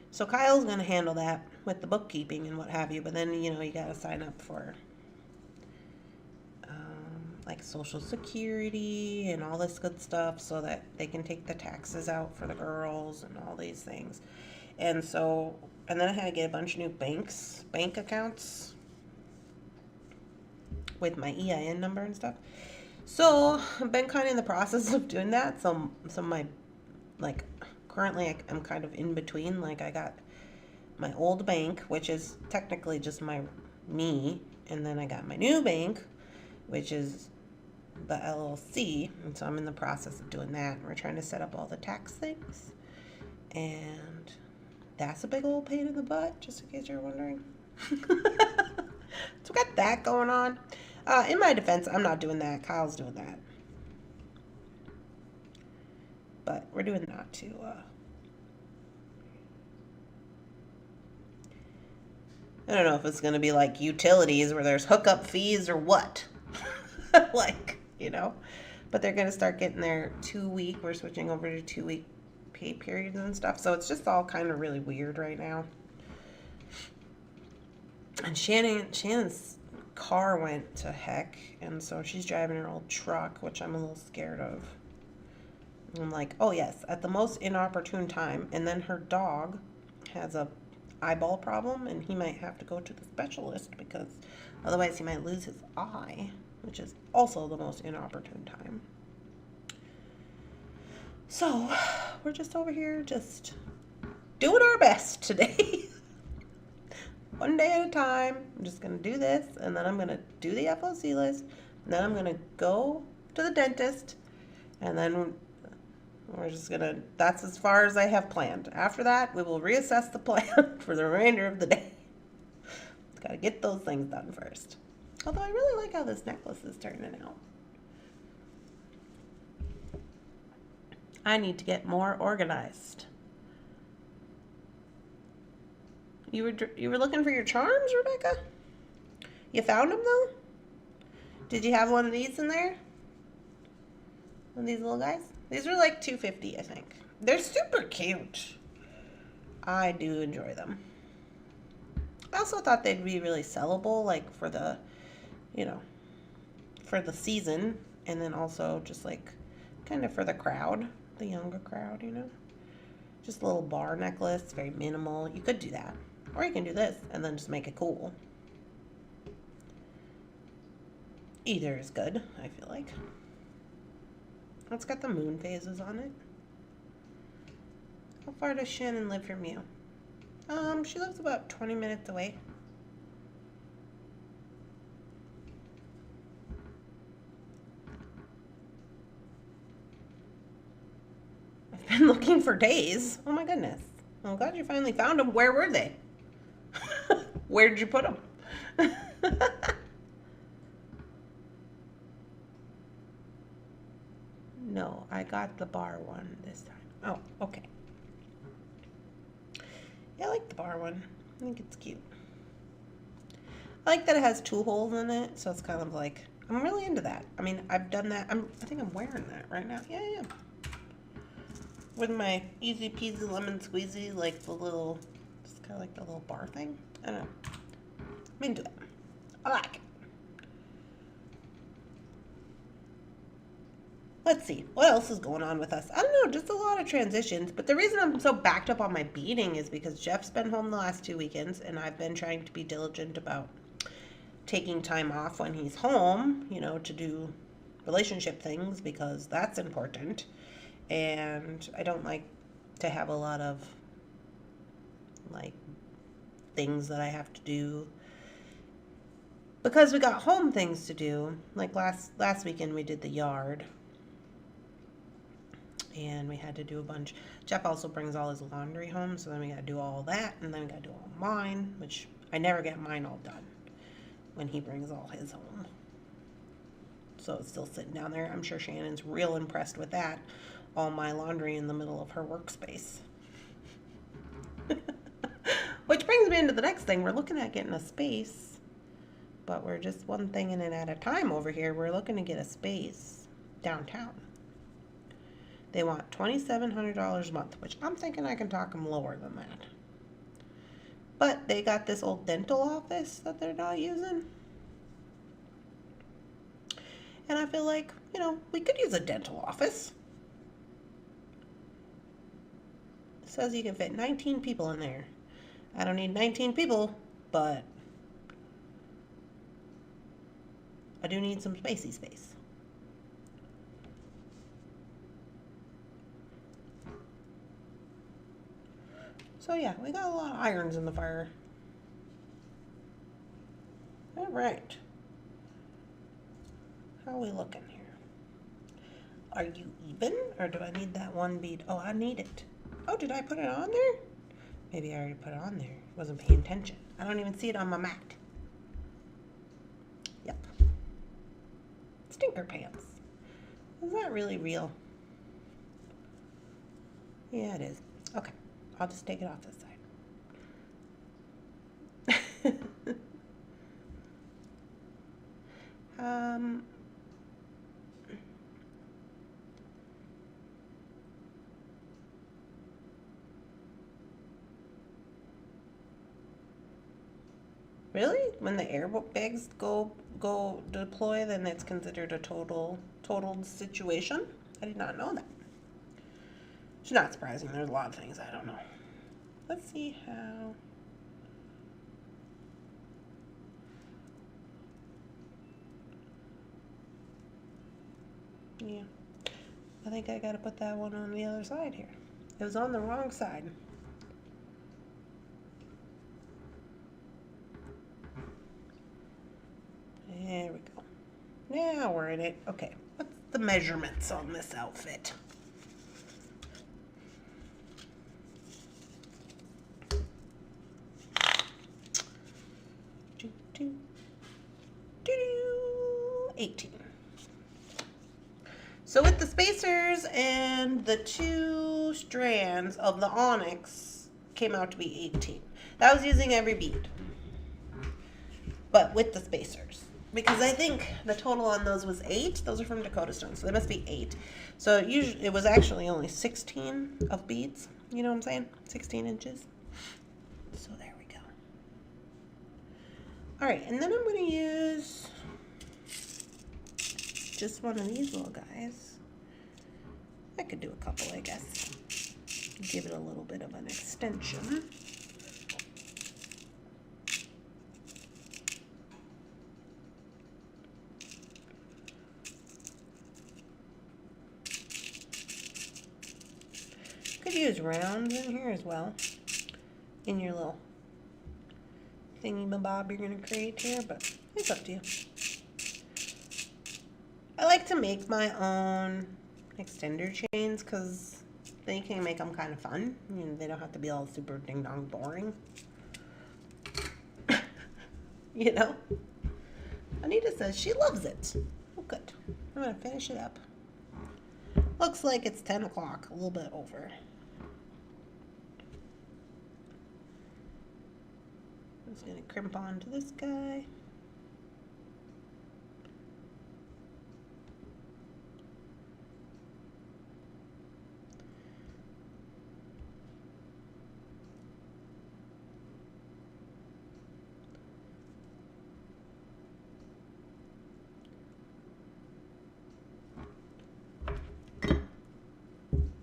So Kyle's going to handle that with the bookkeeping and what have you. But then, you know, you got to sign up for like Social Security and all this good stuff so that they can take the taxes out for the girls and all these things. And so, and then I had to get a bunch of new bank accounts with my EIN number and stuff. So I've been kind of in the process of doing that. Some of my, like, currently I'm kind of in between. Like, I got my old bank, which is technically just me, and then I got my new bank, which is the LLC, and so I'm in the process of doing that. We're trying to set up all the tax things, and that's a big old pain in the butt, just in case you're wondering. So we got that going on. In my defense, I'm not doing that. Kyle's doing that. But we're doing that too. I don't know if it's going to be like utilities where there's hookup fees or what. Like, you know. But they're going to start getting their 2-week. We're switching over to 2-week pay periods and stuff. So it's just all kind of really weird right now. And Shannon's car went to heck, and so she's driving her old truck, which I'm a little scared of. And I'm like, oh yes, at the most inopportune time. And then her dog has a eyeball problem, and he might have to go to the specialist because otherwise he might lose his eye, which is also the most inopportune time. So we're just over here just doing our best today. One day at a time. I'm just going to do this, and then I'm going to do the FOC list, and then I'm going to go to the dentist, and then we're just going to, that's as far as I have planned. After that, we will reassess the plan for the remainder of the day. Got to get those things done first. Although I really like how this necklace is turning out. I need to get more organized. You were looking for your charms, Rebecca? You found them, though? Did you have one of these in there? One of these little guys? These are like $2.50, I think. They're super cute. I do enjoy them. I also thought they'd be really sellable, like for the, you know, for the season. And then also just like kind of for the crowd, the younger crowd, you know. Just a little bar necklace, very minimal. You could do that. Or you can do this and then just make it cool. Either is good, I feel like. It's got the moon phases on it. How far does Shannon live from you? She lives about 20 minutes away. I've been looking for days. Oh my goodness. I'm glad you finally found them. Where were they? Where did you put them? No, I got the bar one this time. Oh, okay. Yeah, I like the bar one. I think it's cute. I like that it has 2 holes in it, so it's kind of like, I'm really into that. I mean, I've done that. I think I'm wearing that right now. Yeah, yeah. With my easy peasy lemon squeezy, like the little, just kind of like the little bar thing. I don't know. I'm into it. I like it. Let's see, what else is going on with us? I don't know, just a lot of transitions. But the reason I'm so backed up on my beading is because Jeff's been home the last 2 weekends, and I've been trying to be diligent about taking time off when he's home, you know, to do relationship things because that's important. And I don't like to have a lot of, like, things that I have to do because we got home things to do. Like last weekend we did the yard, and we had to do a bunch. Jeff also brings all his laundry home, so then we got to do all that, and then we got to do all mine, which I never get mine all done when he brings all his home. So it's still sitting down there. I'm sure Shannon's real impressed with that. All my laundry in the middle of her workspace. Which brings me into the next thing. We're looking at getting a space, but we're just one thing in it at a time over here. We're looking to get a space downtown. They want $2,700 a month, which I'm thinking I can talk them lower than that. But they got this old dental office that they're not using. And I feel like, you know, we could use a dental office. It says you can fit 19 people in there. I don't need 19 people, but I do need some spacey space. So yeah, we got a lot of irons in the fire. All right. How are we looking here? Are you even, or do I need that one bead? Oh, I need it. Oh, did I put it on there? Maybe I already put it on there. Wasn't paying attention. I don't even see it on my mat. Yep. Stinker pants. Is that really real? Yeah, it is. Okay. I'll just take it off this side. Really? When the air bags go deploy, then it's considered a totaled situation? I did not know that. It's not surprising. There's a lot of things I don't know. Let's see how. Yeah. I think I gotta put that one on the other side here. It was on the wrong side. There we go. Now we're in it. Okay, what's the measurements on this outfit? Do, do, do, 18. So with the spacers and the 2 strands of the onyx came out to be 18. That was using every bead, but with the spacers. Because I think the total on those was 8. Those are from Dakota Stone, so they must be 8. So it was actually only 16 of beads. You know what I'm saying? 16 inches. So there we go. All right, and then I'm going to use just one of these little guys. I could do a couple, I guess. Give it a little bit of an extension. Could use rounds in here as well, in your little thingy-mabob you're going to create here, but it's up to you. I like to make my own extender chains because then you can make them kind of fun. You know, they don't have to be all super ding-dong boring. You know? Anita says she loves it. Oh, good. I'm going to finish it up. Looks like it's 10 o'clock, a little bit over. I'm just going to crimp onto this guy.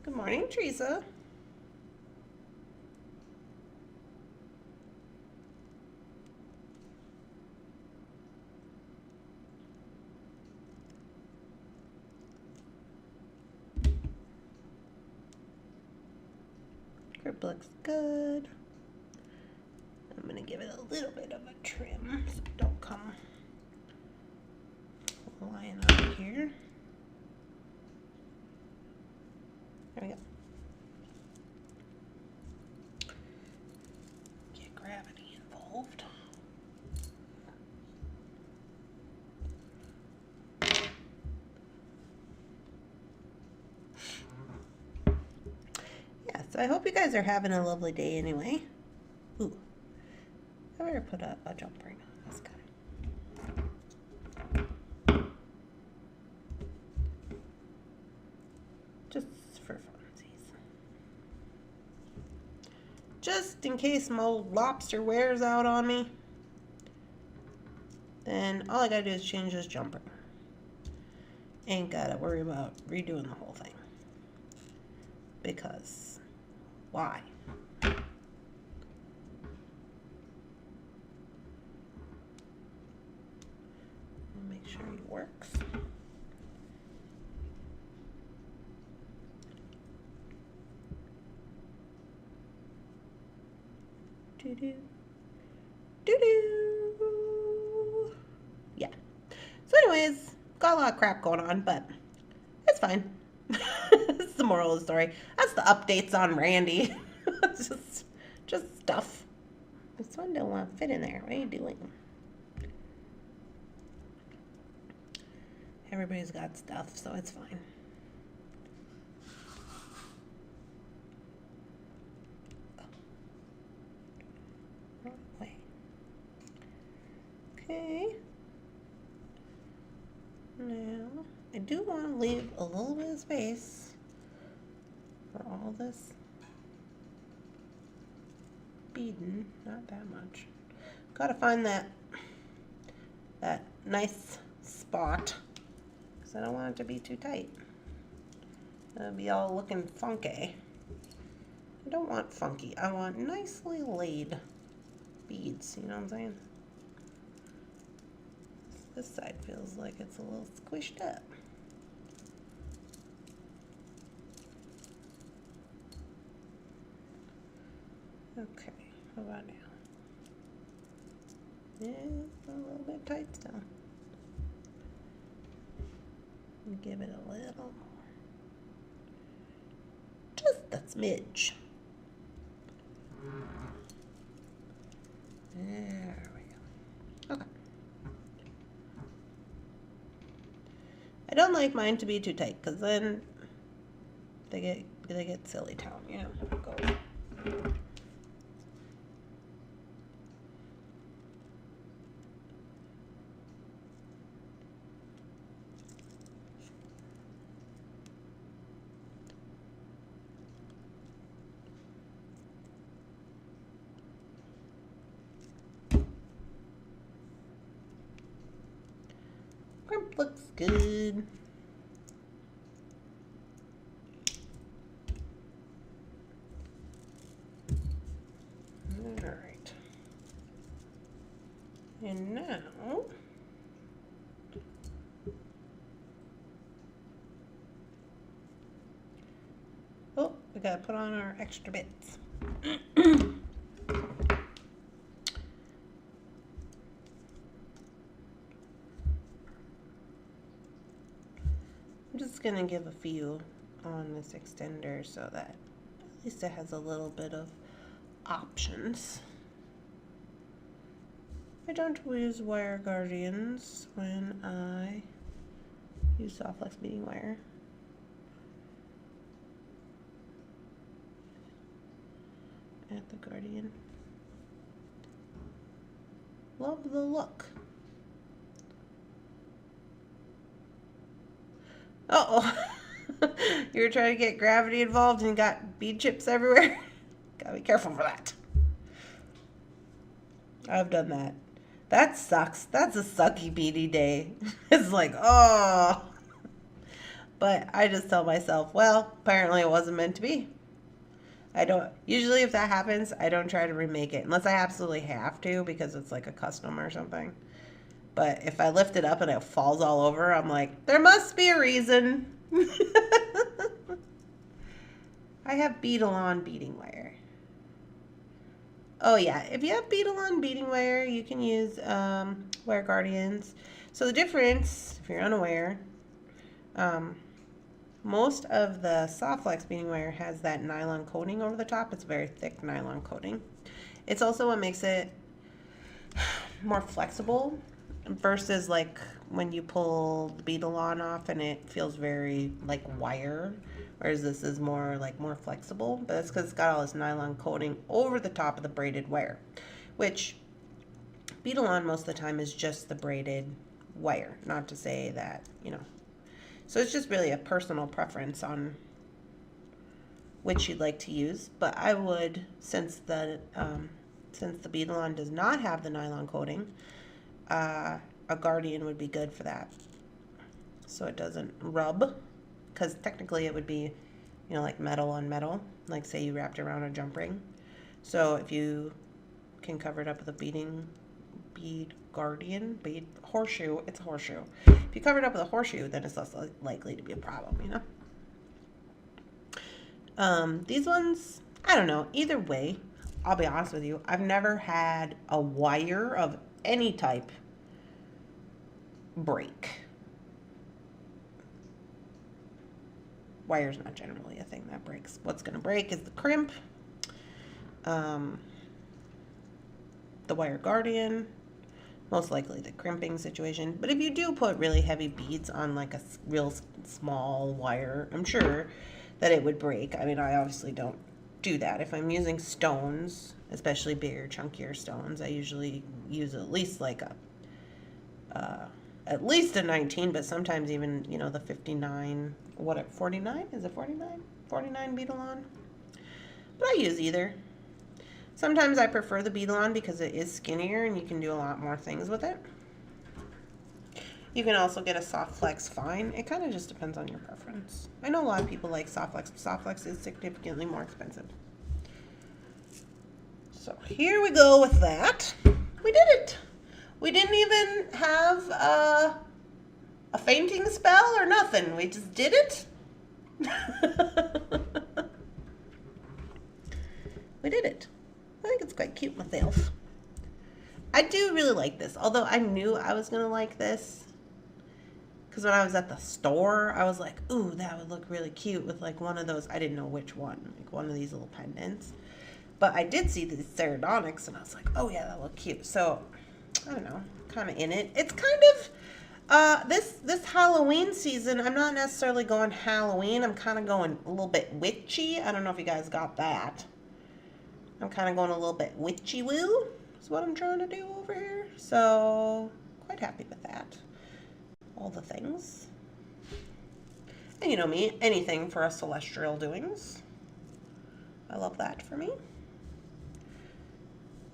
Good morning, Teresa. Grip looks good. I'm going to give it a little bit of a trim so it don't come flying out here. There we go. Get gravity involved. Yeah, so I hope you guys are having a lovely day anyway. Ooh, I better put a jump ring on this guy. Just for funsies. Just in case my old lobster wears out on me, then all I gotta do is change this jump ring. ain't gotta worry about redoing the whole thing. Because why? Make sure it works. Doo-doo. Doo-doo. Yeah. So anyways, got a lot of crap going on, but it's fine. That's the moral of the story. That's the updates on Randee. just stuff. This one don't want to fit in there. What are you doing? Everybody's got stuff, so it's fine. Wrong way. Okay. Now, I do want to leave a little bit of space for all this beading. Not that much. Gotta find that nice spot. I don't want it to be too tight. It'll be all looking funky. I don't want funky. I want nicely laid beads. You know what I'm saying? This side feels like it's a little squished up. Okay, how about now? Yeah, it's a little bit tight still. Give it a little more. Just a smidge. There we go. Okay. I don't like mine to be too tight because then they get silly town, you know. Go. Looks good. All right. And now, oh, we gotta put on our extra bits. I'm just going to give a few on this extender so that at least it has a little bit of options. I don't use wire guardians when I use soft flex beading wire. Add the guardian. Love the look. Uh-oh. You were trying to get gravity involved and you got bead chips everywhere? Gotta be careful for that. I've done that. That sucks. That's a sucky beady day. It's like, oh. But I just tell myself, well, apparently it wasn't meant to be. I don't, usually if that happens, I don't try to remake it. Unless I absolutely have to because it's like a custom or something. But if I lift it up and it falls all over, I'm like, there must be a reason. I have Beading beading wire. Oh yeah, if you have Beading beading wire, you can use wire guardians. So the difference, if you're unaware, most of the soft flex beading wire has that nylon coating over the top. It's a very thick nylon coating. It's also what makes it more flexible versus like when you pull the beetle on off and it feels very like wire, whereas this is more flexible, but that's because it's got all this nylon coating over the top of the braided wire, which beetle on most of the time is just the braided wire. Not to say that, you know, so it's just really a personal preference on which you'd like to use, but I would, since the beetle on does not have the nylon coating, a guardian would be good for that. so it doesn't rub, because technically it would be, you know, like metal on metal, like say you wrapped around a jump ring. So if you can cover it up with a bead horseshoe, it's a horseshoe. If you cover it up with a horseshoe, then it's less likely to be a problem, you know? These ones, I don't know. Either way, I'll be honest with you, I've never had a wire of any type break. Wire's not generally a thing that breaks. What's going to break is the crimp, the wire guardian, most likely the crimping situation. But if you do put really heavy beads on like a real small wire, I'm sure that it would break. I mean, I obviously don't do that. If I'm using stones, especially bigger, chunkier stones, I usually use at least like at least a 19, but sometimes even, you know, the 59, 49? Is it 49? 49 Beadalon? But I use either. Sometimes I prefer the Beadalon because it is skinnier and you can do a lot more things with it. You can also get a soft flex fine. It kind of just depends on your preference. I know a lot of people like soft flex, but soft flex is significantly more expensive. So here we go with that. We did it. We didn't even have a fainting spell or nothing. We just did it. We did it. I think it's quite cute myself. I do really like this, although I knew I was going to like this. Because when I was at the store, I was like, ooh, that would look really cute with like one of those. I didn't know which one. Like one of these little pendants. But I did see these Ceradonics, and I was like, oh yeah, that look cute. So, I don't know, kind of in it. It's kind of, this Halloween season, I'm not necessarily going Halloween. I'm kind of going a little bit witchy. I don't know if you guys got that. I'm kind of going a little bit witchy-woo is what I'm trying to do over here. So, quite happy with that. All the things. And you know me, anything for us celestial doings. I love that for me.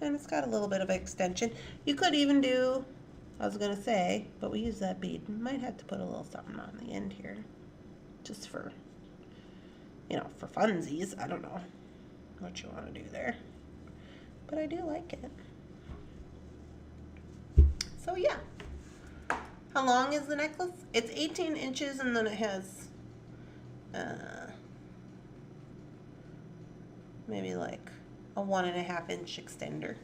And it's got a little bit of extension. You could even do, I was going to say, but we use that bead. Might have to put a little something on the end here. Just for, you know, for funsies. I don't know what you want to do there. But I do like it. So yeah. How long is the necklace? It's 18 inches and then it has maybe like a 1.5 inch extender.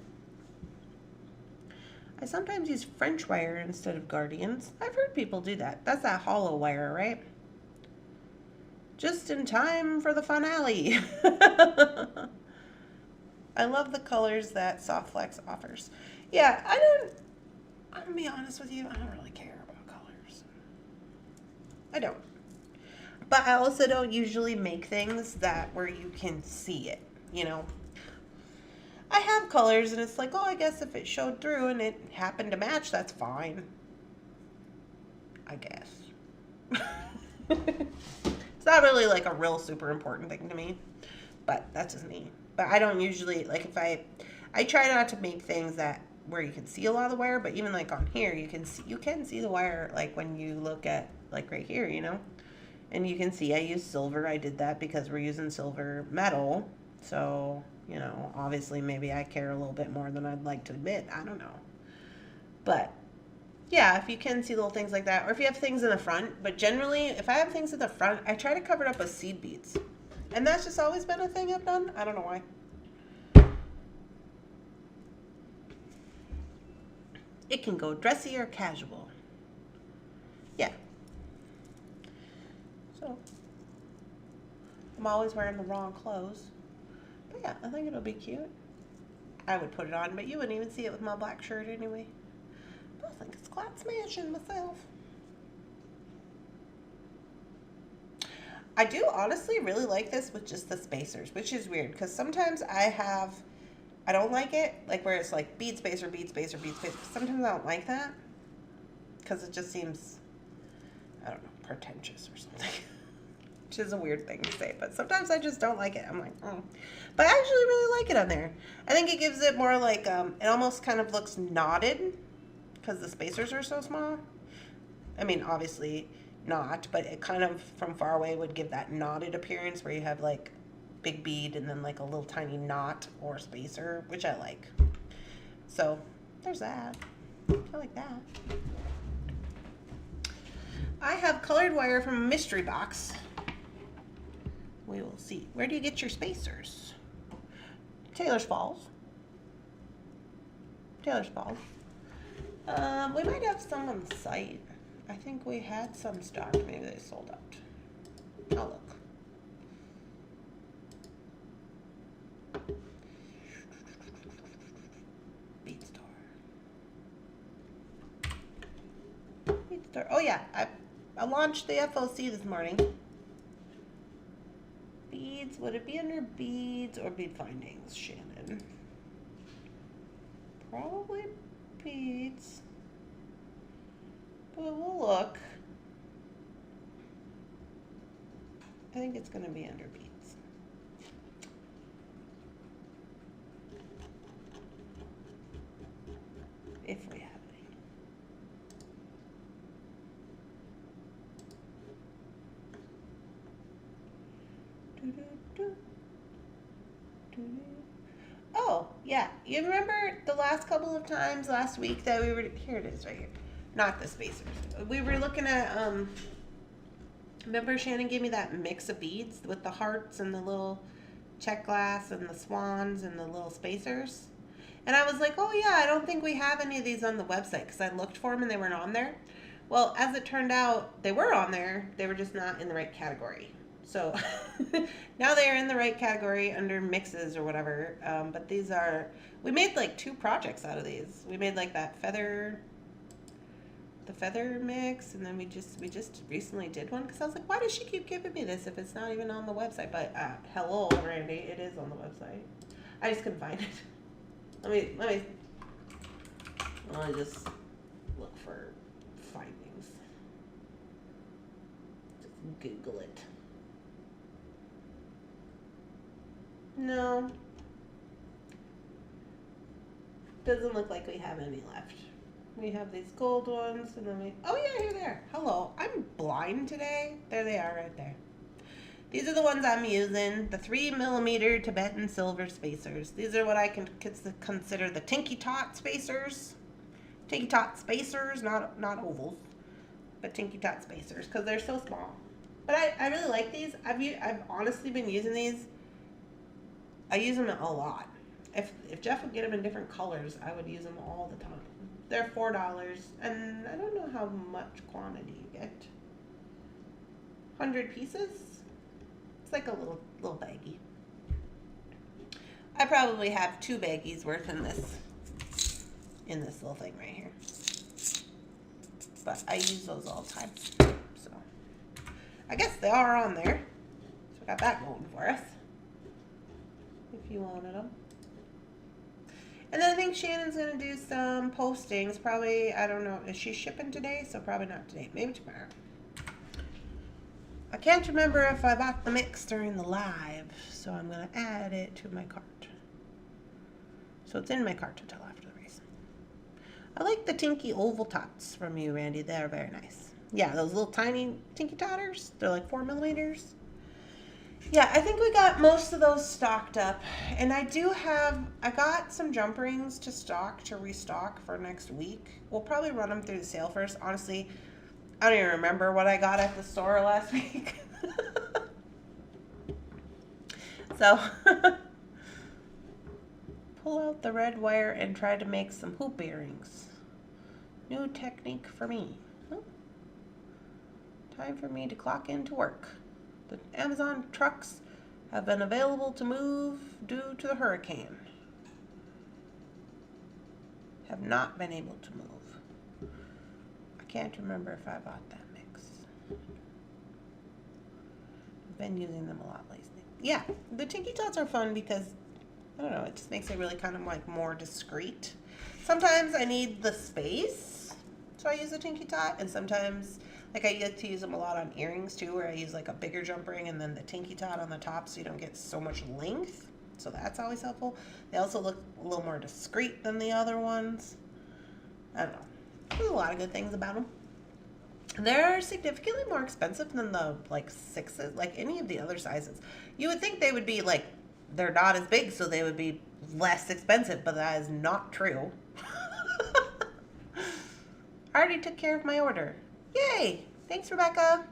I sometimes use French wire instead of Guardians. I've heard people do that. That's that hollow wire, right? Just in time for the finale. I love the colors that Soft Flex offers. Yeah, I'm gonna be honest with you, I don't really care about colors. I don't. But I also don't usually make things where you can see it, you know? I have colors and it's like, oh, I guess if it showed through and it happened to match, that's fine. I guess. It's not really like a real super important thing to me, but that's just me. But I don't usually, like if I try not to make things where you can see a lot of the wire, but even like on here, you can see the wire like when you look at like right here, you know? And you can see I use silver. I did that because we're using silver metal. So, you know, obviously maybe I care a little bit more than I'd like to admit. I don't know. But yeah, if you can see little things like that, or if you have things in the front, but generally if I have things in the front, I try to cover it up with seed beads. And that's just always been a thing I've done. I don't know why. It can go dressy or casual. Yeah. So, I'm always wearing the wrong clothes. But yeah, I think it'll be cute. I would put it on, but you wouldn't even see it with my black shirt anyway. But I think it's quite smashing myself. I do honestly really like this with just the spacers, which is weird because sometimes I don't like it, like where it's like bead spacer, bead spacer, bead spacer. Sometimes I don't like that because it just seems, I don't know, pretentious or something, which is a weird thing to say, but sometimes I just don't like it. I'm like, oh. But I actually really like it on there. I think it gives it more like, it almost kind of looks knotted because the spacers are so small. I mean, obviously, knot, but it kind of from far away would give that knotted appearance where you have like big bead and then like a little tiny knot or spacer, which I like. So there's that. I like that. I have colored wire from a mystery box. We will see. Where do you get your spacers? Taylor's Falls. Taylor's Falls. We might have some on the site. I think we had some stock. Maybe they sold out. I'll look. Beadstar. Oh yeah, I launched the FOC this morning. Beads, would it be under beads or bead findings, Shannon? Probably beads. But we'll look. I think it's going to be under beads. If we have any. Oh, yeah. You remember the last couple of times last week that we were, here it is right here. Not the spacers. We were looking at, remember Shannon gave me that mix of beads with the hearts and the little check glass and the swans and the little spacers? And I was like, oh yeah, I don't think we have any of these on the website because I looked for them and they weren't on there. Well, as it turned out, they were on there. They were just not in the right category. So now they are in the right category under mixes or whatever. But these are, we made like 2 projects out of these. We made like that feather, the feather mix, and then we just recently did one because I was like, why does she keep giving me this if it's not even on the website? But hello, Randee, it is on the website. I just couldn't find it. Let me just look for findings. Just Google it. No. Doesn't look like we have any left. We have these gold ones, and then oh yeah, here they are. Hello, I'm blind today. There they are right there. These are the ones I'm using, the 3mm Tibetan silver spacers. These are what I can consider the Tinky Tot spacers. Tinky Tot spacers, not ovals, but Tinky Tot spacers, because they're so small. But I really like these. I've honestly been using these. I use them a lot. If Jeff would get them in different colors, I would use them all the time. They're $4, and I don't know how much quantity you get. 100 pieces? It's like a little baggie. I probably have 2 baggies worth in this little thing right here. But I use those all the time. So I guess they are on there. So we got that going for us. If you wanted them. And then I think Shannon's going to do some postings. Probably, I don't know, is she shipping today? So probably not today. Maybe tomorrow. I can't remember if I bought the mix during the live. So I'm going to add it to my cart. So it's in my cart until after the race. I like the Tinky Oval Tots from you, Randee. They're very nice. Yeah, those little tiny Tinky Totters. They're like 4mm. Yeah, I think we got most of those stocked up. And I got some jump rings to restock for next week. We'll probably run them through the sale first. Honestly, I don't even remember what I got at the store last week. So, pull out the red wire and try to make some hoop earrings. New technique for me. Time for me to clock into work. The Amazon trucks have been available to move due to the hurricane. Have not been able to move. I can't remember if I bought that mix. I've been using them a lot lately. Yeah, the Tinky Tots are fun because, I don't know, it just makes it really kind of like more discreet. Sometimes I need the space, so I use a Tinky Tot, and sometimes like I get to use them a lot on earrings too, where I use like a bigger jump ring and then the Tinky Tot on the top so you don't get so much length. So that's always helpful. They also look a little more discreet than the other ones. I don't know. There's a lot of good things about them. They're significantly more expensive than the like sixes, like any of the other sizes. You would think they would be like, they're not as big, so they would be less expensive, but that is not true. I already took care of my order. Yay! Thanks, Rebecca.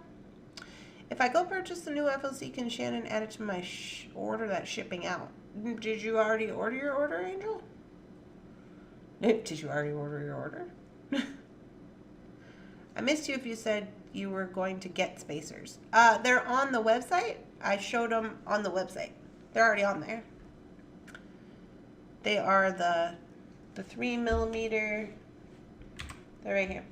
If I go purchase the new FOC, can Shannon add it to my order that's shipping out? Did you already order your order, Angel? Did you already order your order? I missed you if you said you were going to get spacers. They're on the website. I showed them on the website. They're already on there. They are the 3mm. They're right here.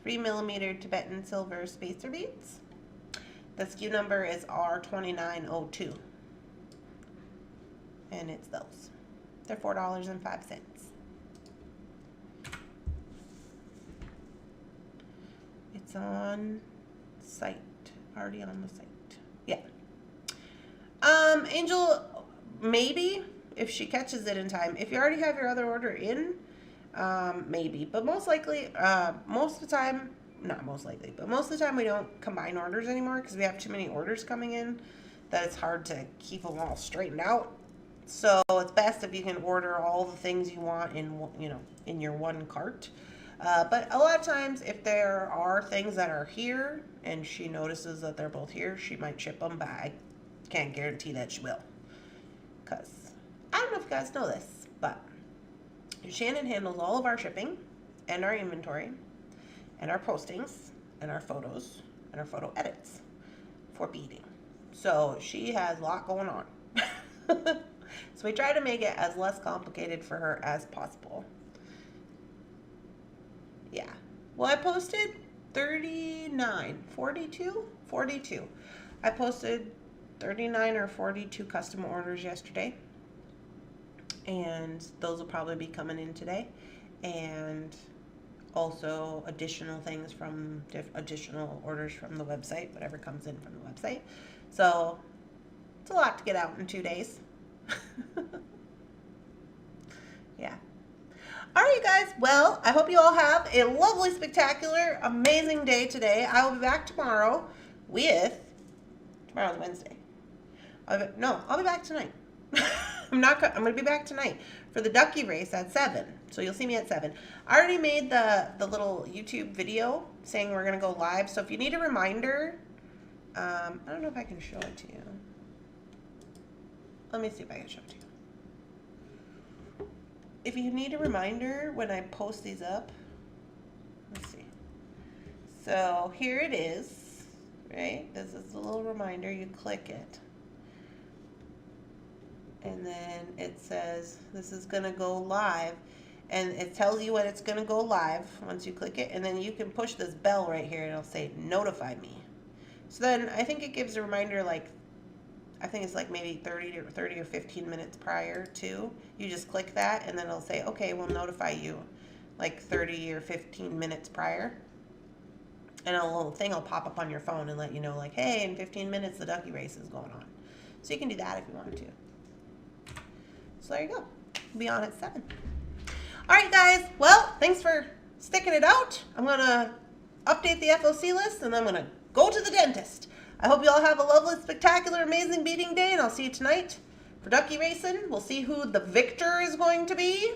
3mm Tibetan silver spacer beads. The SKU number is R2902. And it's those. They're $4.05. It's on site. Already on the site. Yeah. Angel, maybe if she catches it in time. If you already have your other order in, maybe. But most likely, most of the time, not most likely, but most of the time we don't combine orders anymore because we have too many orders coming in that it's hard to keep them all straightened out. So it's best if you can order all the things you want in, you know, in your one cart. But a lot of times if there are things that are here and she notices that they're both here, she might ship them, but I can't guarantee that she will. Because I don't know if you guys know this, but Shannon handles all of our shipping and our inventory and our postings and our photos and our photo edits for Beading. So she has a lot going on. So we try to make it as less complicated for her as possible. Yeah. Well, I posted 39, 42? 42. I posted 39 or 42 custom orders yesterday. And those will probably be coming in today. And also additional things from additional orders from the website, whatever comes in from the website. So it's a lot to get out in 2 days. Yeah. All right, you guys. Well, I hope you all have a lovely, spectacular, amazing day today. I will be back tomorrow with, tomorrow's Wednesday. I'll be back tonight. I'm going to be back tonight for the ducky race at 7. So you'll see me at 7. I already made the little YouTube video saying we're going to go live. So if you need a reminder, I don't know if I can show it to you. Let me see if I can show it to you. If you need a reminder when I post these up, let's see. So here it is, right? This is a little reminder. You click it. And then it says this is going to go live. And it tells you when it's going to go live once you click it. And then you can push this bell right here and it'll say notify me. So then I think it gives a reminder like, I think it's like maybe 30 or 15 minutes prior to. You just click that and then it'll say, okay, we'll notify you like 30 or 15 minutes prior. And a little thing will pop up on your phone and let you know like, hey, in 15 minutes the ducky race is going on. So you can do that if you want to. So there you go. We'll be on at 7. All right, guys. Well, thanks for sticking it out. I'm going to update the FOC list and then I'm going to go to the dentist. I hope you all have a lovely, spectacular, amazing beading day, and I'll see you tonight for ducky racing. We'll see who the victor is going to be.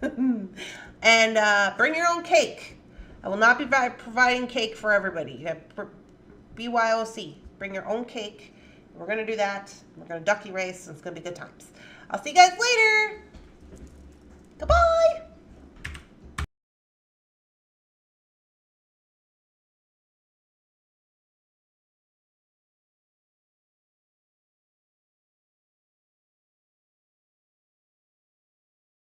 And bring your own cake. I will not be providing cake for everybody. You have BYOC. Bring your own cake. We're going to do that. We're going to ducky race, and it's going to be good times. I'll see you guys later. Goodbye.